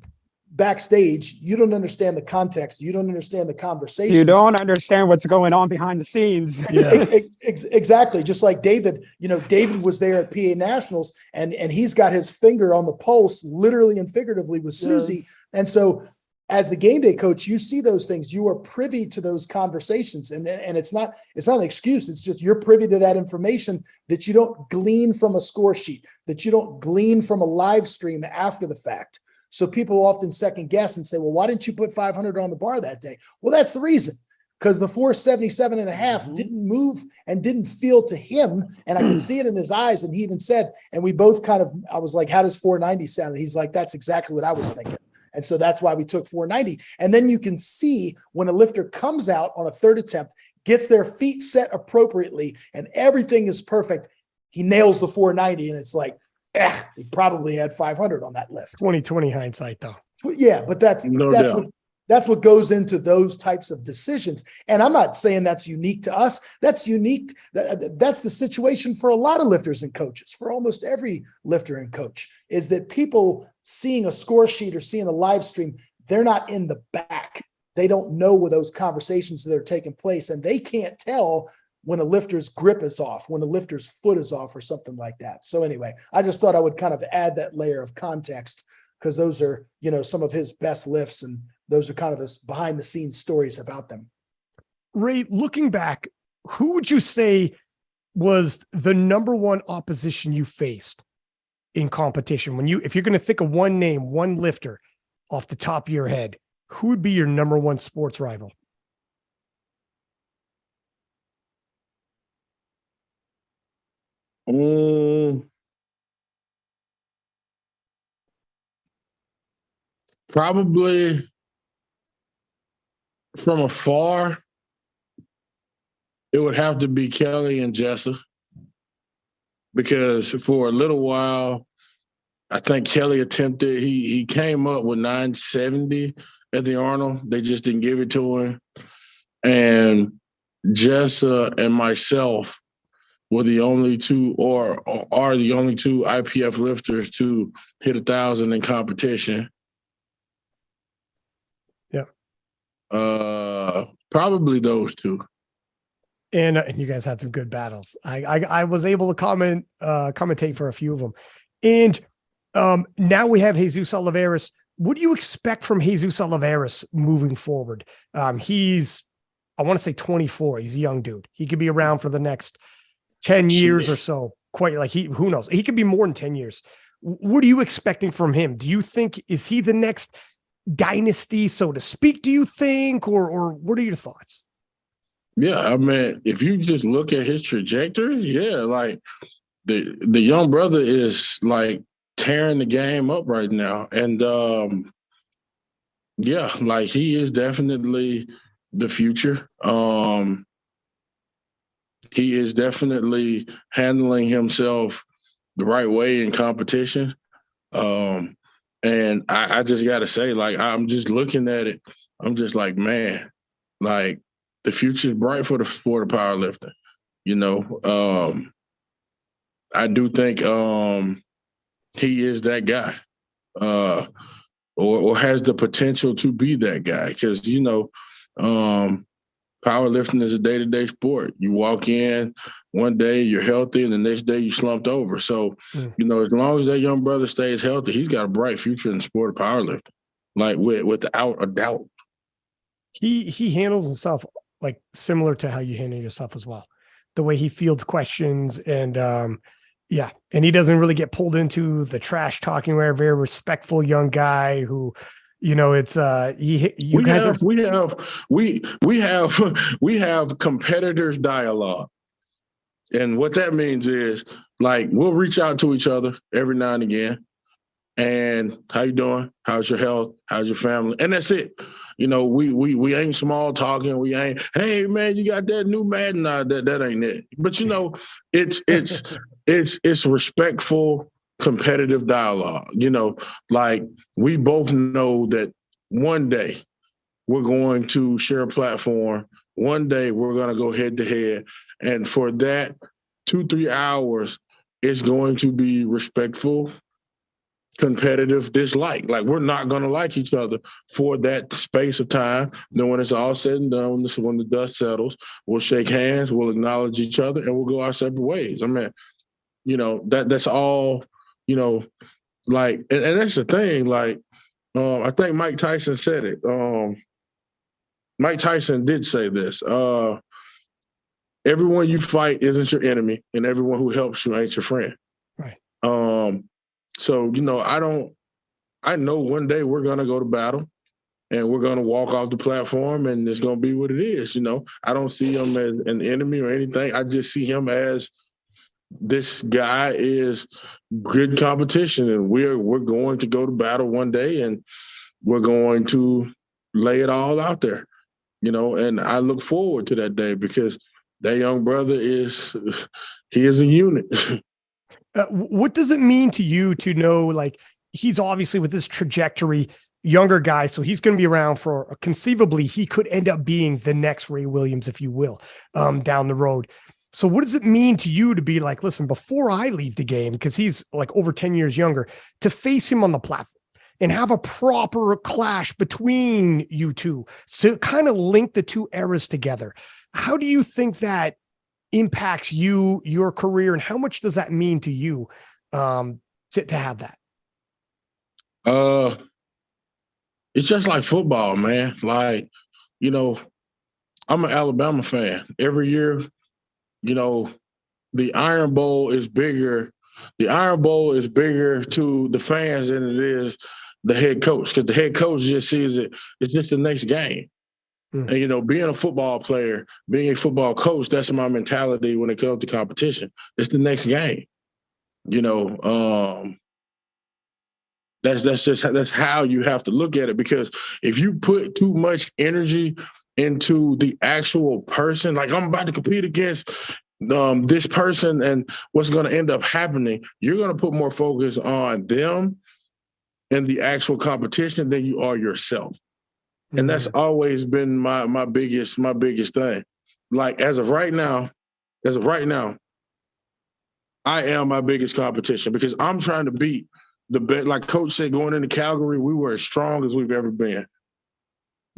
backstage. You don't understand the context. You don't understand the conversation. You don't understand what's going on behind the scenes. Yeah. Exactly. Just like David, David was there at PA Nationals and he's got his finger on the pulse, literally and figuratively, with Susie. Yes. And so as the game day coach, you see those things. You are privy to those conversations, and it's not an excuse. It's just you're privy to that information that you don't glean from a score sheet, that you don't glean from a live stream after the fact. So people often second guess and say, well, why didn't you put 500 on the bar that day? Well, that's the reason, because the 477 and a half didn't move and didn't feel to him. And I could see it in his eyes. And he even said, and we both I was like, how does 490 sound? And he's like, that's exactly what I was thinking. And so that's why we took 490. And then you can see when a lifter comes out on a third attempt, gets their feet set appropriately, and everything is perfect, he nails the 490. And it's like, he probably had 500 on that lift. 2020 hindsight, though. Yeah, but that's what goes into those types of decisions. And I'm not saying that's unique to us. That's unique. That's the situation for a lot of lifters and coaches, for almost every lifter and coach, is that people seeing a score sheet or seeing a live stream, they're not in the back. They don't know where those conversations that are taking place, and they can't tell when a lifter's grip is off, when a lifter's foot is off, or something like that. So anyway, I just thought I would kind of add that layer of context, because those are, some of his best lifts, and those are kind of the behind the scenes stories about them. Ray, looking back, who would you say was the number one opposition you faced in competition? If you're going to think of one name, one lifter off the top of your head, who would be your number one sports rival? Probably from afar, it would have to be Kelly and Jessa, because for a little while, I think Kelly attempted, he came up with 970 at the Arnold. They just didn't give it to him. And Jessa and myself were the only two, or are the only two IPF lifters to hit 1,000 in competition. Yeah. Probably those two. And you guys had some good battles. I was able to commentate for a few of them. And now we have Jesus Olivares. What do you expect from Jesus Olivares moving forward? He's, I want to say 24. He's a young dude. He could be around for the next 10 years or so. Quite like who knows? He could be more than 10 years. What are you expecting from him? Do you think, is he the next dynasty, so to speak, do you think, or what are your thoughts? Yeah, I mean, if you just look at his trajectory, yeah, like the young brother is like tearing the game up right now. And yeah, like he is definitely the future. He is definitely handling himself the right way in competition. And I just got to say, like, I'm just looking at it. I'm just like, man, like the future is bright for the powerlifting. I do think he is that guy, or has the potential to be that guy, because powerlifting is a day-to-day sport. You walk in one day, you're healthy, and the next day you slumped over. So, as long as that young brother stays healthy, he's got a bright future in the sport of powerlifting, like without a doubt. He handles himself like similar to how you handle yourself as well. The way he fields questions, and and he doesn't really get pulled into the trash talking. We're a very respectful young guy who, it's we have competitors dialogue. And what that means is, like, we'll reach out to each other every now and again. And how you doing? How's your health? How's your family? And that's it. We ain't small talking. We ain't, hey man, you got that new Madden? Nah, that ain't it. But it's respectful, competitive dialogue. Like, we both know that one day we're going to share a platform. One day we're going to go head to head. And for that, 2-3 hours is going to be respectful, competitive dislike. Like, we're not going to like each other for that space of time. Then when it's all said and done, when the dust settles, we'll shake hands, we'll acknowledge each other, and we'll go our separate ways. I mean, that's all, like, and that's the thing. Like, I think Mike Tyson said it. Mike Tyson did say this. Everyone you fight isn't your enemy, and everyone who helps you ain't your friend. Right. So, I know one day we're going to go to battle and we're going to walk off the platform and it's going to be what it is. I don't see him as an enemy or anything. I just see him as, this guy is good competition, and we're going to go to battle one day, and we're going to lay it all out there, and I look forward to that day, because that young brother he is a unit. What does it mean to you to know, like, he's obviously with this trajectory, younger guy, so he's going to be around for, conceivably, he could end up being the next Ray Williams, if you will, down the road. So what does it mean to you to be like, listen, before I leave the game, because he's like over 10 years younger, to face him on the platform and have a proper clash between you two, so kind of link the two eras together? How do you think that impacts you, your career, and how much does that mean to you to have that? It's just like football, man. Like, I'm an Alabama fan. Every year, the Iron Bowl is bigger. The Iron Bowl is bigger to the fans than it is the head coach, because the head coach just sees it's just the next game. And, being a football player, being a football coach, that's my mentality when it comes to competition. It's the next game. That's how you have to look at it, because if you put too much energy into the actual person, like, I'm about to compete against this person and what's going to end up happening, you're going to put more focus on them and the actual competition than you are yourself. And that's always been my biggest thing. Like, as of right now, I am my biggest competition, because I'm trying to beat the best. Like Coach said, going into Calgary, we were as strong as we've ever been.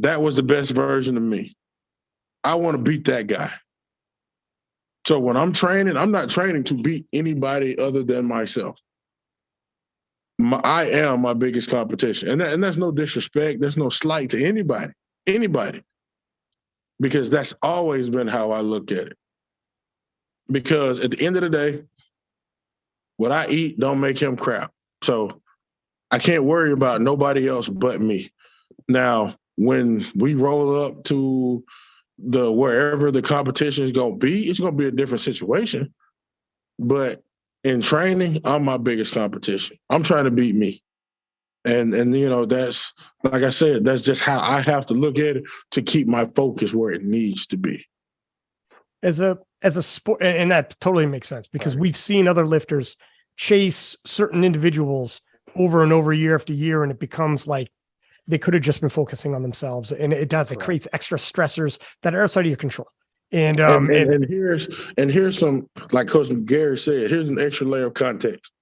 That was the best version of me. I want to beat that guy. So when I'm training, I'm not training to beat anybody other than myself. I am my biggest competition. And that's no disrespect. There's no slight to anybody. Because that's always been how I look at it. Because at the end of the day, what I eat don't make him crap. So I can't worry about nobody else but me. Now, when we roll up to wherever the competition is going to be, it's going to be a different situation. But in training, I'm my biggest competition. I'm trying to beat me. And that's, like I said, that's just how I have to look at it to keep my focus where it needs to be. As a sport, and that totally makes sense, because we've seen other lifters chase certain individuals over and over, year after year, and it becomes like they could have just been focusing on themselves, and it creates extra stressors that are outside of your control. And here's some, like Coach Gary said, here's an extra layer of context.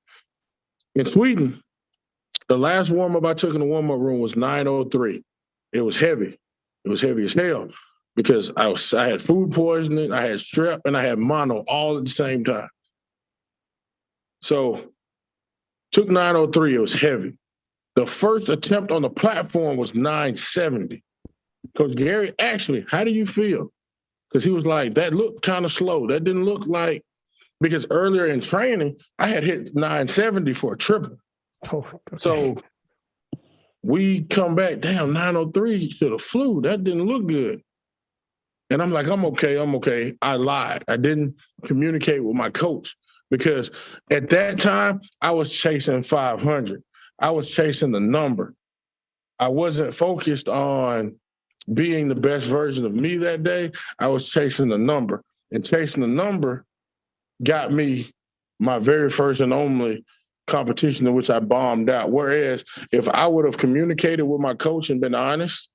In Sweden, the last warm-up I took in the warm-up room was 9:03. It was heavy. It was heavy as hell, because I had food poisoning, I had strep, and I had mono all at the same time. So took 9:03. It was heavy. The first attempt on the platform was 9:70. Coach Gary, actually, how do you feel? Because he was like, that looked kind of slow. That didn't look like, because earlier in training, I had hit 9:70 for a triple. Oh, okay. So we come back, damn, 9:03 should have flew. That didn't look good. And I'm like, I'm okay. I lied. I didn't communicate with my coach, because at that time, I was chasing 500. I was chasing the number. I wasn't focused on being the best version of me that day. I was chasing the number. And chasing the number got me my very first and only competition in which I bombed out. Whereas if I would have communicated with my coach and been honest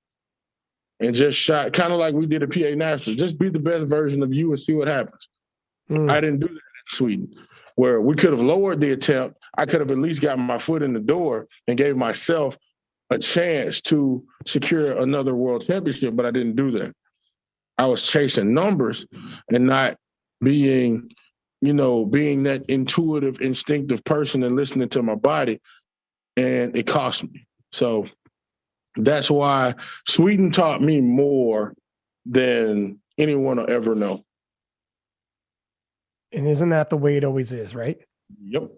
and just shot, kind of like we did at PA Nationals, just be the best version of you and see what happens. I didn't do that Sweden, where we could have lowered the attempt. I could have at least gotten my foot in the door and gave myself a chance to secure another world championship, but I didn't do that. I was chasing numbers and not being, being that intuitive, instinctive person and listening to my body, and it cost me. So that's why Sweden taught me more than anyone will ever know. And isn't that the way it always is, right? Yep.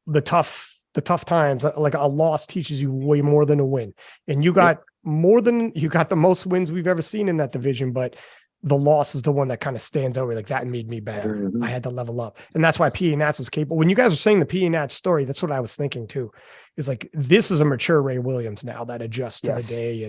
The tough times, like a loss teaches you way more than a win. And you got the most wins we've ever seen in that division, but the loss is the one that kind of stands out. Like, that made me better. Mm-hmm. I had to level up. And that's why PA Nats was capable. When you guys were saying the PA Nats story, that's what I was thinking too. Is like, this is a mature Ray Williams now that adjusts to the day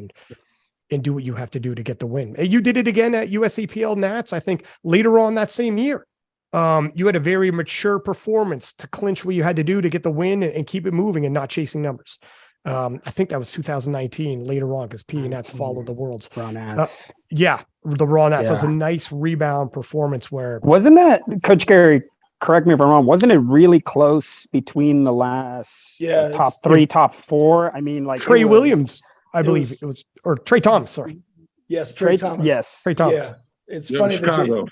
and do what you have to do to get the win. And you did it again at USAPL Nats, I think later on that same year. You had a very mature performance to clinch what you had to do to get the win and keep it moving and not chasing numbers. I think that was 2019 later on, because PA Nats followed the Worlds. Raw Nats. The Raw Nats. Yeah. So it was a nice rebound performance where. Wasn't that, Coach Gary, correct me if I'm wrong, wasn't it really close between the last top three, top four? I mean, like Trey Williams, I believe it was, or Trey Thomas, sorry. Yes, Trey Thomas. Yes. Trey Thomas. Yeah. It's funny that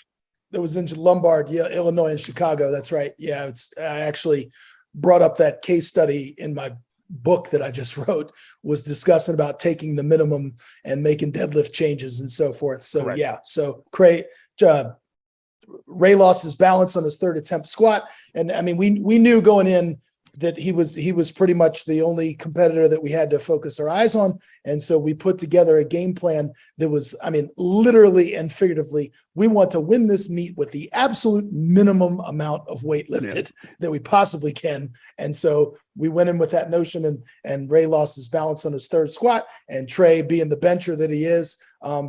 that was in Lombard, Illinois and Chicago. That's right. Yeah. I actually brought up that case study in my book that I just wrote, was discussing about taking the minimum and making deadlift changes and so forth. So Correct. yeah. So Ray lost his balance on his third attempt squat. And I mean, we knew going in that he was pretty much the only competitor that we had to focus our eyes on. And so we put together a game plan that was, I mean, literally and figuratively, we want to win this meet with the absolute minimum amount of weight lifted that we possibly can. And so we went in with that notion, and Ray lost his balance on his third squat, and Trey, being the bencher that he is,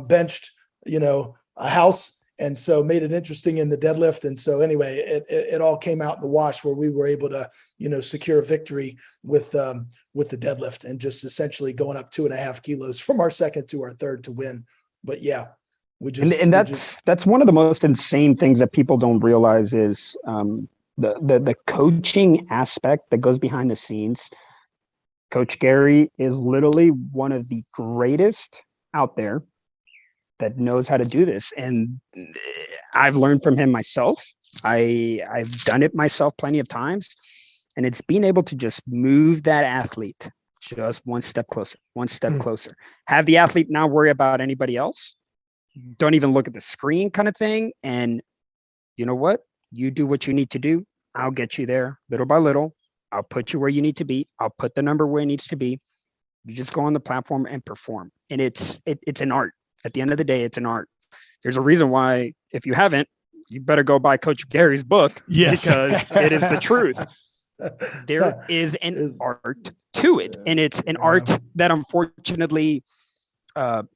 benched, a house. And so made it interesting in the deadlift. And so anyway, it all came out in the wash, where we were able to, secure victory with the deadlift, and just essentially going up 2.5 kilos from our second to our third to win. But yeah, that's one of the most insane things that people don't realize is the coaching aspect that goes behind the scenes. Coach Gary is literally one of the greatest out there that knows how to do this. And I've learned from him myself. I've done it myself plenty of times. And it's being able to just move that athlete just one step closer, closer. Have the athlete not worry about anybody else. Don't even look at the screen, kind of thing. And you know what? You do what you need to do. I'll get you there little by little. I'll put you where you need to be. I'll put the number where it needs to be. You just go on the platform and perform. And it's an art. At the end of the day, it's an art. There's a reason why, if you haven't, you better go buy Coach Gary's book, because it is the truth. There is an art to it, and it's an art that unfortunately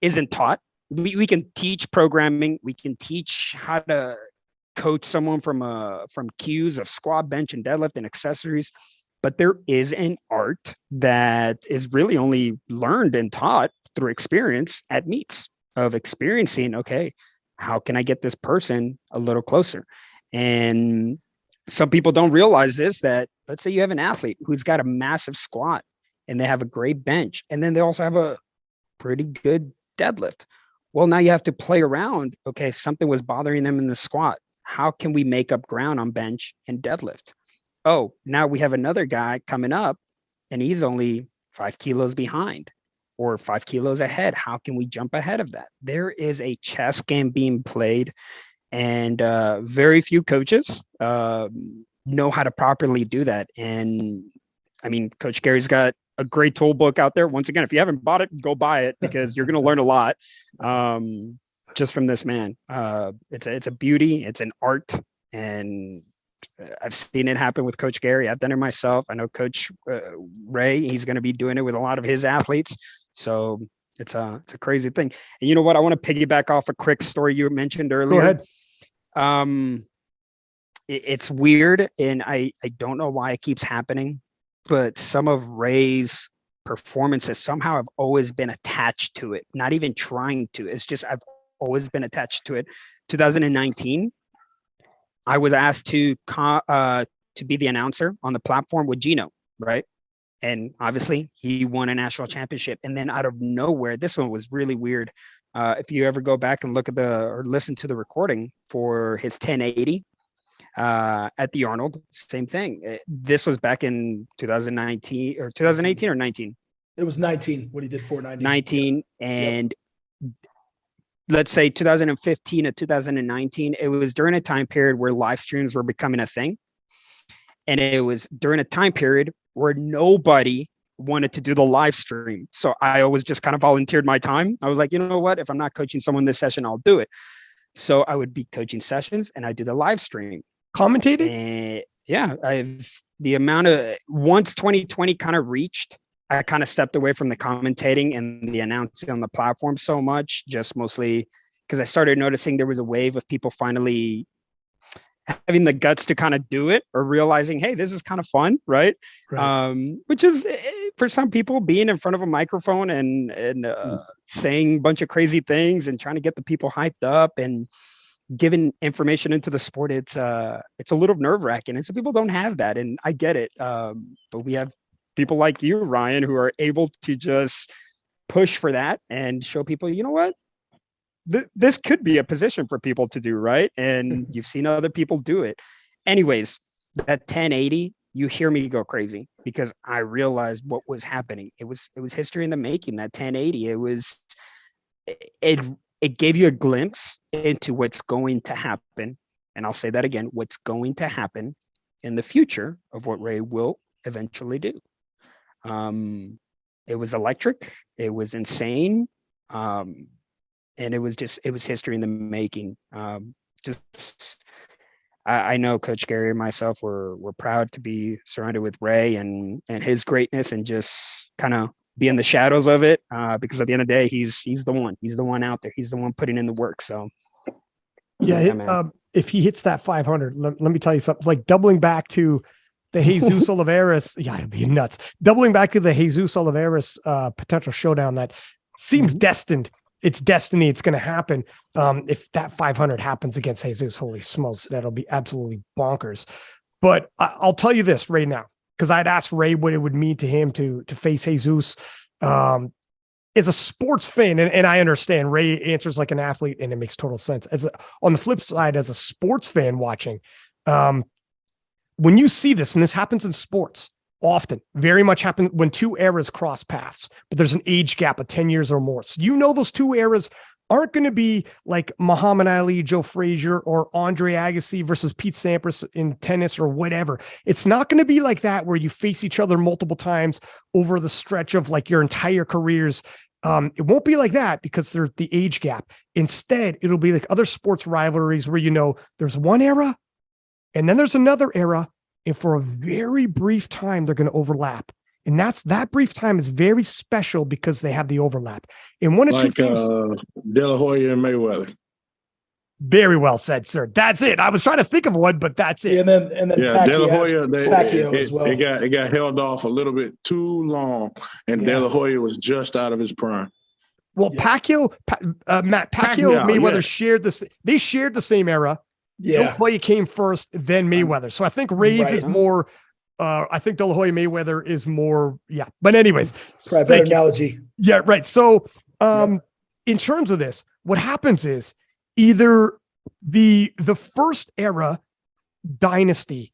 isn't taught. We can teach programming. We can teach how to coach someone from cues of squat, bench, and deadlift and accessories. But there is an art that is really only learned and taught through experience at meets, of experiencing, okay, how can I get this person a little closer? And some people don't realize this, that let's say you have an athlete who's got a massive squat and they have a great bench, and then they also have a pretty good deadlift. Well, now you have to play around. Okay, something was bothering them in the squat. How can we make up ground on bench and deadlift? Oh, now we have another guy coming up and he's only 5 kilos behind, or 5 kilos ahead. How can we jump ahead of that? There is a chess game being played, and very few coaches know how to properly do that. And I mean, Coach Gary's got a great tool book out there. Once again, if you haven't bought it, go buy it, because you're going to learn a lot just from this man. It's a beauty. It's an art. And I've seen it happen with Coach Gary. I've done it myself. I know Coach Ray, he's going to be doing it with a lot of his athletes. So it's a crazy thing. And you know what? I want to piggyback off a quick story you mentioned earlier. Go ahead. It's weird, and I don't know why it keeps happening, but some of Ray's performances somehow have always been attached to it. Not even trying to. It's just I've always been attached to it. 2019, I was asked to be the announcer on the platform with Gino, right? And obviously he won a national championship. And then out of nowhere, this one was really weird. If you ever go back and look at or listen to the recording for his 1080 at the Arnold, same thing. This was back in 2019 or 2018 or 19. It was 19 what he did for 19. And let's say 2015 to 2019, it was during a time period where live streams were becoming a thing. And it was during a time period where nobody wanted to do the live stream. So I always just kind of volunteered my time. I was like, you know what? If I'm not coaching someone this session, I'll do it. So I would be coaching sessions and I do the live stream. Commentating? And yeah, once 2020 kind of reached, I kind of stepped away from the commentating and the announcing on the platform so much, just mostly because I started noticing there was a wave of people finally having the guts to kind of do it or realizing, hey, this is kind of fun, right? Which is for some people being in front of a microphone and saying a bunch of crazy things and trying to get the people hyped up and giving information into the sport. It's a little nerve wracking. And some people don't have that. And I get it. But we have people like you, Ryan, who are able to just push for that and show people, you know what? This could be a position for people to do, right? And you've seen other people do it. Anyways, that 1080, you hear me go crazy because I realized what was happening. It was history in the making, that 1080. It gave you a glimpse into what's going to happen. And I'll say that again, what's going to happen in the future of what Ray will eventually do. It was electric. It was insane. And it was history in the making. I know Coach Gary and myself were proud to be surrounded with Ray and his greatness and just kind of be in the shadows of it. Because at the end of the day, he's the one out there. He's the one putting in the work. So if he hits that 500, let me tell you something, like doubling back to the Jesus Olivares. Yeah, it'd be nuts. Doubling back to the Jesus Olivares potential showdown that seems destined. It's destiny. It's going to happen. If that 500 happens against Jesus, holy smokes, that'll be absolutely bonkers. But I'll tell you this right now, because I'd asked Ray what it would mean to him to face Jesus. As a sports fan, and I understand Ray answers like an athlete, and it makes total sense. On the flip side, as a sports fan watching, when you see this, and this happens in sports often, very much happens when two eras cross paths, but there's an age gap of 10 years or more. So those two eras aren't going to be like Muhammad Ali, Joe Frazier, or Andre Agassi versus Pete Sampras in tennis or whatever. It's not going to be like that where you face each other multiple times over the stretch of like your entire careers. It won't be like that because there's the age gap. Instead, it'll be like other sports rivalries where, there's one era and then there's another era. And for a very brief time, they're going to overlap. And that brief time is very special because they have the overlap. And one of two things. De La Hoya and Mayweather. Very well said, sir. That's it. I was trying to think of one, but that's it. And then Pacquiao, De La Hoya, Pacquiao as well. It got held off a little bit too long, and De La Hoya was just out of his prime. Well, Pacquiao, Pacquiao, Mayweather shared this. They shared the same era. De La Hoya came first, then Mayweather. So I think Ray's is more. I think De La Hoya Mayweather is more. Yeah, but anyways, probably better analogy. Yeah, right. So, in terms of this, what happens is either the first era dynasty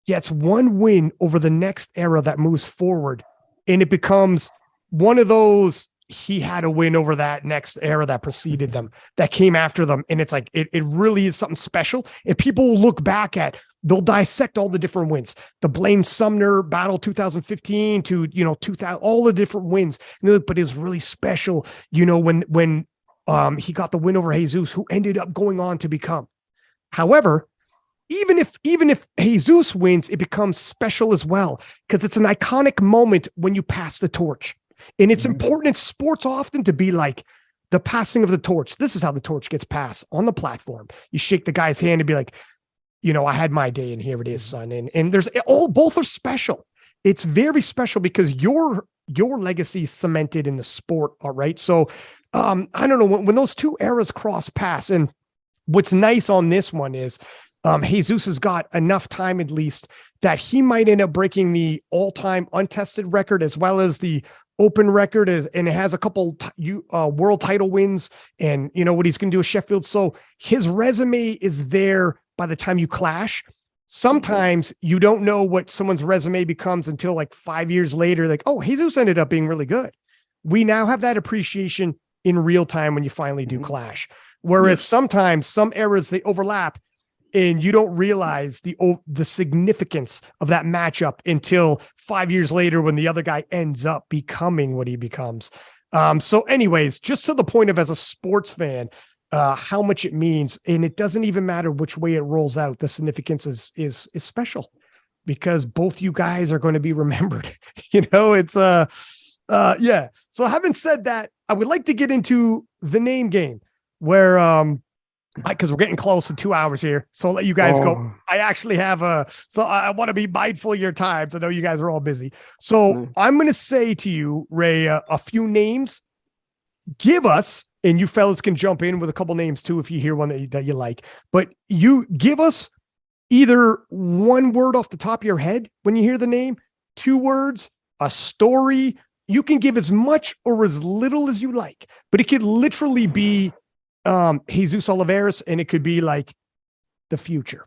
gets one win over the next era that moves forward, and it becomes one of those. He had a win over that next era that preceded them, that came after them. And it's like, it really is something special. And people will look back they'll dissect all the different wins, the Blaine Sumner battle 2015 to, 2000, all the different wins. But it was really special, when he got the win over Jesus, who ended up going on to become. However, even if Jesus wins, it becomes special as well, because it's an iconic moment when you pass the torch. And it's important in sports often to be like the passing of the torch. This is how the torch gets passed on the platform. You shake the guy's hand and be like, I had my day and here it is, son. And there's both are special. It's very special because your legacy is cemented in the sport. All right. So I don't know when those two eras cross paths, and what's nice on this one is Jesus has got enough time at least that he might end up breaking the all-time untested record as well as the open record, and it has a couple world title wins, and you know what he's going to do with Sheffield. So his resume is there by the time you clash. Sometimes you don't know what someone's resume becomes until like 5 years later, like, oh, Jesus ended up being really good. We now have that appreciation in real time when you finally do clash. Whereas sometimes some eras, they overlap and you don't realize the significance of that matchup until 5 years later when the other guy ends up becoming what he becomes. So anyways, just to the point of, as a sports fan, how much it means, and it doesn't even matter which way it rolls out. The significance is special because both you guys are going to be remembered. It's yeah. So having said that, I would like to get into the name game where, because we're getting close to 2 hours here. So I'll let you guys go. I actually have so I want to be mindful of your times. I know you guys are all busy. So I'm going to say to you, Ray, a few names. Give us, and you fellas can jump in with a couple names too if you hear one that you like, but you give us either one word off the top of your head when you hear the name, 2 words, a story. You can give as much or as little as you like, but it could literally be Jesus Olivares, and it could be like the future,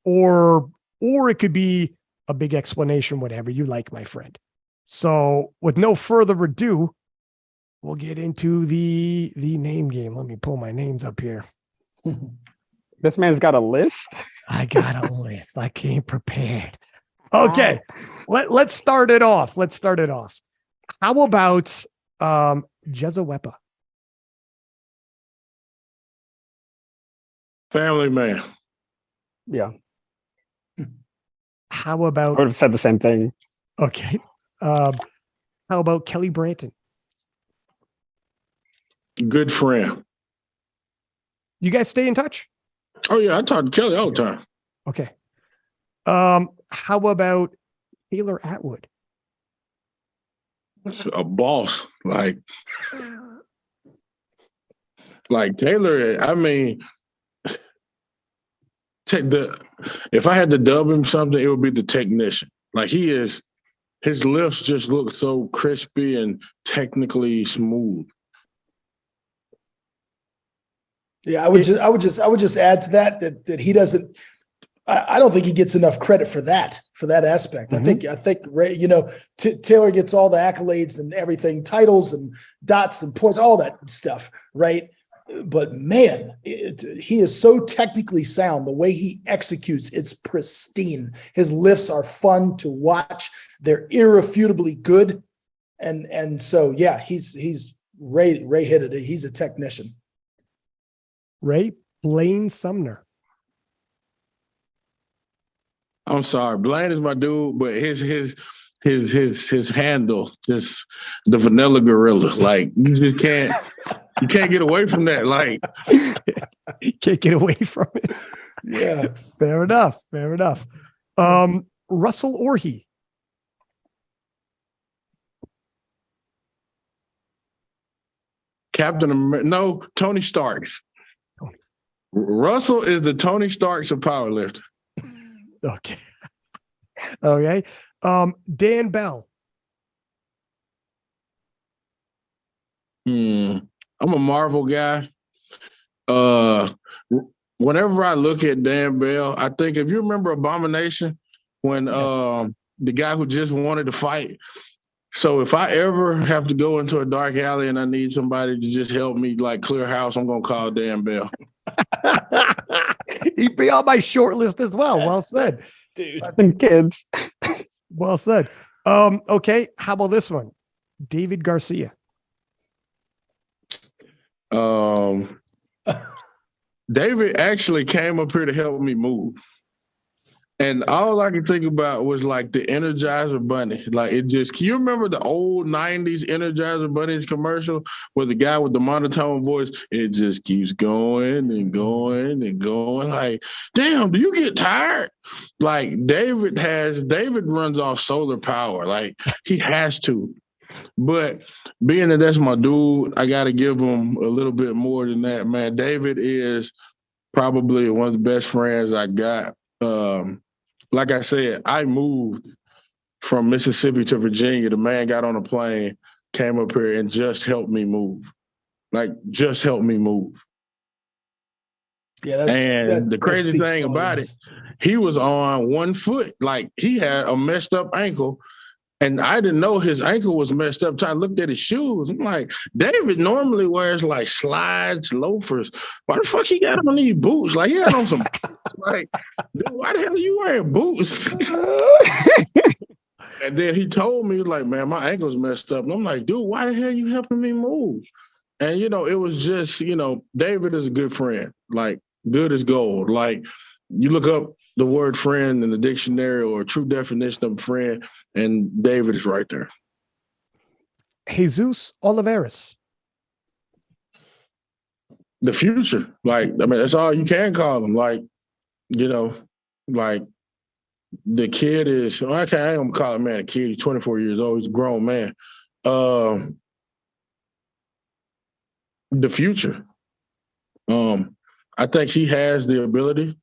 or it could be a big explanation, whatever you like, my friend. So with no further ado, we'll get into the name game. Let me pull my names up here. This man's got a list. I got a list. I came prepared. Okay. Let's start it off. How about Jezawepa? Family man. Yeah. How about, I would have said the same thing. okay. How about Kelly Branton? Good friend. You guys stay in touch? Oh yeah, I talk to Kelly all the time. Okay. How about Taylor Atwood? A boss. Like Taylor, I mean, if I had to dub him something, it would be the technician. Like his lifts just look so crispy and technically smooth. Yeah, I would just add to that he doesn't. I don't think he gets enough credit for that aspect. Mm-hmm. I think Ray, Taylor gets all the accolades and everything, titles and dots and points, all that stuff, right? But man, he is so technically sound. The way he executes, it's pristine. His lifts are fun to watch. They're irrefutably good, and so yeah, he's Ray hit it. He's a technician. Ray, Blaine Sumner. I'm sorry, Blaine is my dude, but his handle, just the vanilla gorilla. Like you can't get away from that. Like You can't get away from it. Yeah, fair enough. Russell Orhe. Tony Starks. Russell is the Tony Starks of powerlifting. Okay. Dan Bell. I'm a Marvel guy. Whenever I look at Dan Bell, I think, if you remember Abomination, when the guy who just wanted to fight. So if I ever have to go into a dark alley and I need somebody to just help me like clear house, I'm gonna call Dan Bell. He'd be on my short list as well. Well said, dude. And kids. Well said. Okay. How about this one? David Garcia. David actually came up here to help me move. And all I could think about was like the Energizer Bunny. Like can you remember the old 90s Energizer Bunnies commercial where the guy with the monotone voice, it just keeps going and going and going. Like, damn, do you get tired? Like David runs off solar power. Like he has to. But being that that's my dude, I got to give him a little bit more than that, man. David is probably one of the best friends I got. Like I said, I moved from Mississippi to Virginia. The man got on a plane, came up here, and just helped me move. Like, just helped me move. Yeah, And the crazy speaks thing about it, volumes. he was on one foot. Like, he had a messed up ankle. And I didn't know his ankle was messed up. I looked at his shoes. I'm like, David normally wears like slides, loafers. Why the fuck he got on these boots? Like, he had on some, like, dude, why the hell are you wearing boots? And then he told me, like, man, my ankle's messed up. And I'm like, dude, why the hell are you helping me move? And, you know, it was just, you know, David is a good friend, like, good as gold. Like, you look up the word friend in the dictionary or a true definition of a friend, and David is right there. Jesus Olivares. The future. Like, I mean, that's all you can call him. Like, you know, like, the kid is, I ain't gonna call him man a kid. He's 24 years old. He's a grown man. The future. I think he has the ability,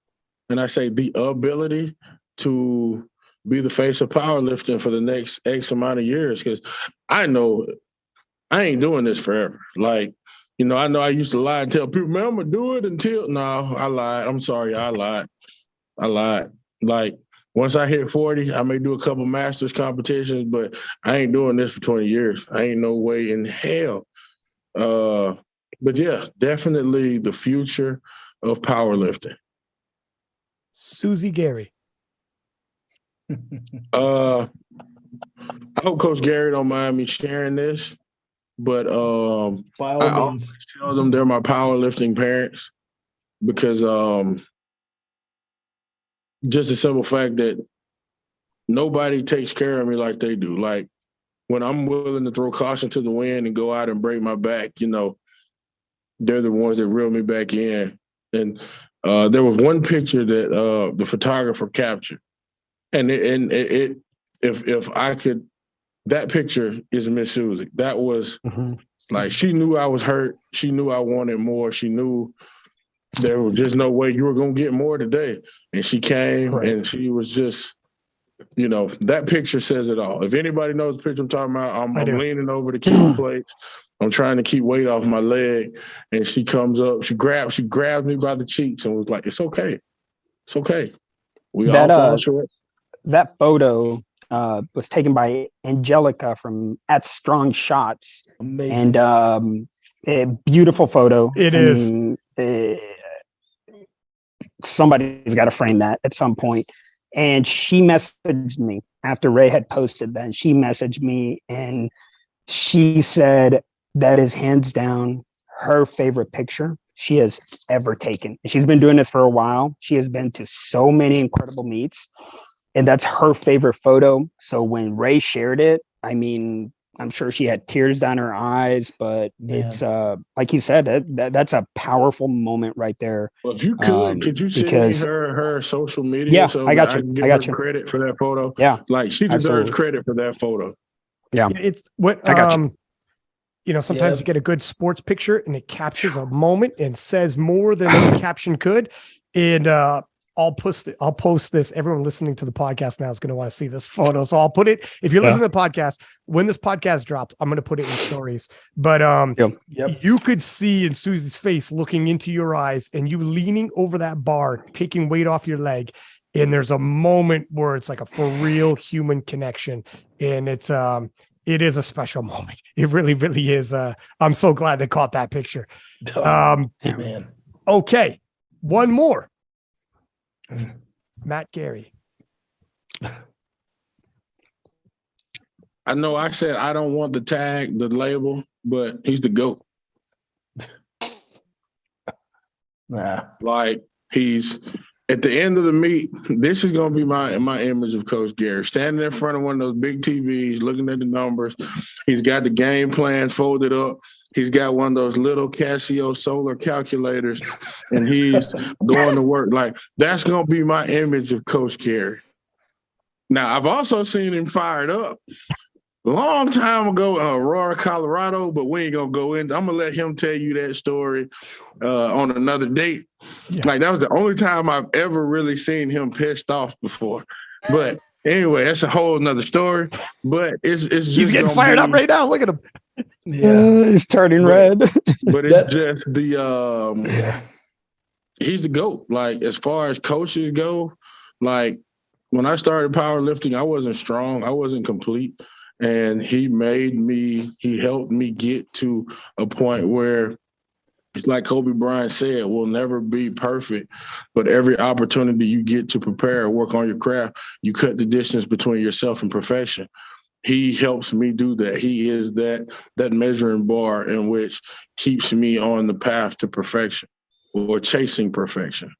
and I say the ability, to be the face of powerlifting for the next X amount of years. Because I know I ain't doing this forever. Like, you know I used to lie and tell people, man, I'm gonna do it until. No, I lied. I'm sorry, I lied. Like, once I hit 40, I may do a couple masters competitions, but I ain't doing this for 20 years. I ain't no way in hell. But yeah, definitely the future of powerlifting. Susie Gary. I hope Coach Gary don't mind me sharing this, but by all means, tell them they're my powerlifting parents, because just the simple fact that nobody takes care of me like they do. Like, when I'm willing to throw caution to the wind and go out and break my back, you know, they're the ones that reel me back in. And there was one picture that the photographer captured, and if I could, that picture is Miss Susie. That was like, she knew I was hurt. She knew I wanted more. She knew there was just no way you were gonna get more today. And she came, and she was just, you know, that picture says it all. If anybody knows the picture I'm talking about, I'm leaning over the keeper plates. I'm trying to keep weight off my leg, and she comes up. She grabs me by the cheeks and was like, "It's okay, it's okay. We all fall short." That photo was taken by Angelica from At Strong Shots. Amazing. And a beautiful photo. It is. Somebody's got to frame that at some point. And she messaged me after Ray had posted that. She messaged me and she said that is hands down her favorite picture she has ever taken. And she's been doing this for a while. She has been to so many incredible meets, and that's her favorite photo. So when Ray shared it, I mean, I'm sure she had tears down her eyes, but it's like he said, that's a powerful moment right there. Well, if you could you send me her social media? Yeah, so I got that you. I can give her credit for that photo. Yeah, like, she deserves credit for that photo. Yeah, it's what I got you. You know, sometimes you get a good sports picture and it captures a moment and says more than any caption could. And I'll post this. Everyone listening to the podcast now is going to want to see this photo. So I'll put it, if you're listening to the podcast, when this podcast drops, I'm going to put it in stories. But you could see in Susie's face, looking into your eyes, and you leaning over that bar, taking weight off your leg. And there's a moment where it's like a for real human connection. And it is a special moment. It really, really is. I'm so glad they caught that picture. Man. Okay. One more. Matt Gary. I know I said I don't want the tag, the label, but he's the GOAT. Like, he's at the end of the meet. This is going to be my image of Coach Gary, standing in front of one of those big TVs, looking at the numbers. He's got the game plan folded up. He's got one of those little Casio solar calculators, and he's going to work. Like, that's going to be my image of Coach Gary. Now, I've also seen him fired up long time ago, Aurora, Colorado, but we ain't gonna go in. I'm gonna let him tell you that story on another date. Yeah. Like that was the only time I've ever really seen him pissed off before. But anyway, that's a whole nother story. But it's just He's getting fired up right now. Look at him. Yeah, he's turning red. But it's just the he's the GOAT. Like as far as coaches go, like when I started powerlifting, I wasn't strong, I wasn't complete. And he helped me get to a point where, like Kobe Bryant said, we'll never be perfect, but every opportunity you get to prepare, work on your craft, you cut the distance between yourself and perfection. He helps me do that. He is that measuring bar in which keeps me on the path to perfection or chasing perfection.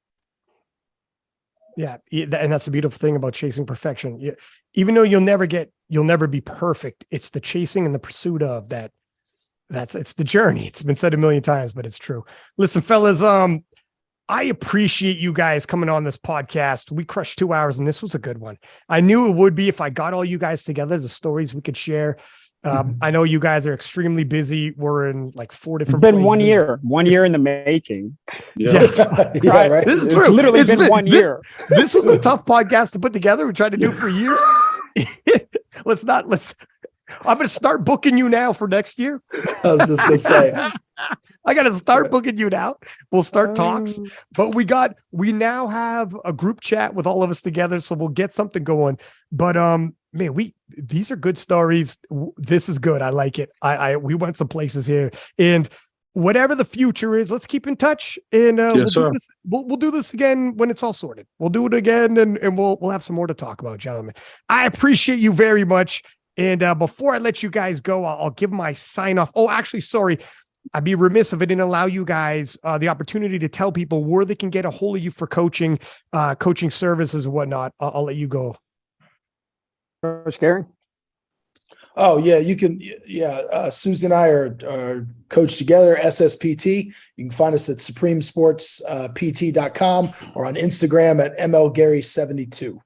Yeah, and that's the beautiful thing about chasing perfection. Even though you'll never be perfect, it's the chasing and the pursuit of that. It's the journey. It's been said a million times, but it's true. Listen, fellas, I appreciate you guys coming on this podcast. We crushed 2 hours and this was a good one. I knew it would be if I got all you guys together, the stories we could share. I know you guys are extremely busy. We're in like 4 different It's been places. 1 year in the making. Yeah. Yeah, right. This is It's true. literally been 1 year. This was a tough podcast to put together. We tried to do it for a year. I'm going to start booking you now for next year. I was just gonna say. I got to start booking you now. We'll start talks, but we now have a group chat with all of us together. So we'll get something going, but, man, these are good stories. This is good. I like it. we went some places here, and whatever the future is, let's keep in touch. And we'll do this again when it's all sorted. We'll do it again, and we'll have some more to talk about, gentlemen. I appreciate you very much. And before I let you guys go, I'll give my sign off. Oh, actually, sorry. I'd be remiss if I didn't allow you guys the opportunity to tell people where they can get a hold of you for coaching services and whatnot. I'll let you go. Coach Gary? Oh yeah, you can. Yeah, Susan and I are coached together. SSPT. You can find us at supremesportspt.com or on Instagram at mlgary72.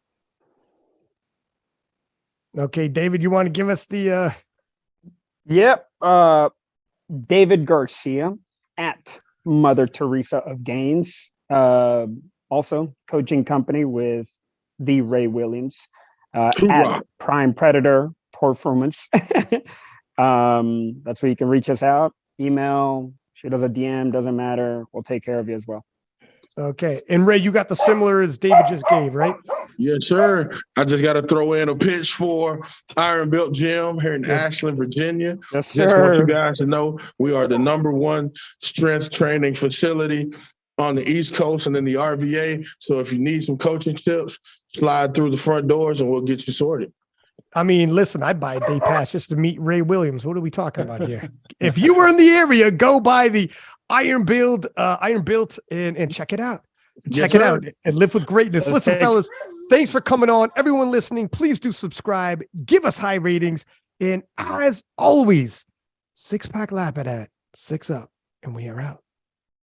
Okay, David, you want to give us the? Yep. David Garcia at Mother Teresa of Gains. Also coaching company with the Ray Williams at Prime Predator Performance. That's where you can reach us out. Email, shoot us a DM, doesn't matter. We'll take care of you as well. Okay. And Ray, you got the similar as David just gave, right? Yes, sir. I just got to throw in a pitch for Iron Built Gym here in Ashland, Virginia. Yes, sir. Just want you guys to know we are the #1 strength training facility on the East Coast and in the RVA. So if you need some coaching tips, slide through the front doors and we'll get you sorted. I mean, listen, I'd buy a day pass just to meet Ray Williams. What are we talking about here? If you were in the area, go by the Iron Built and check it out. Check it out and live with greatness. Listen, fellas, thanks for coming on. Everyone listening, please do subscribe, give us high ratings. And as always, 6-pack Lapadat, 6 up, and we are out.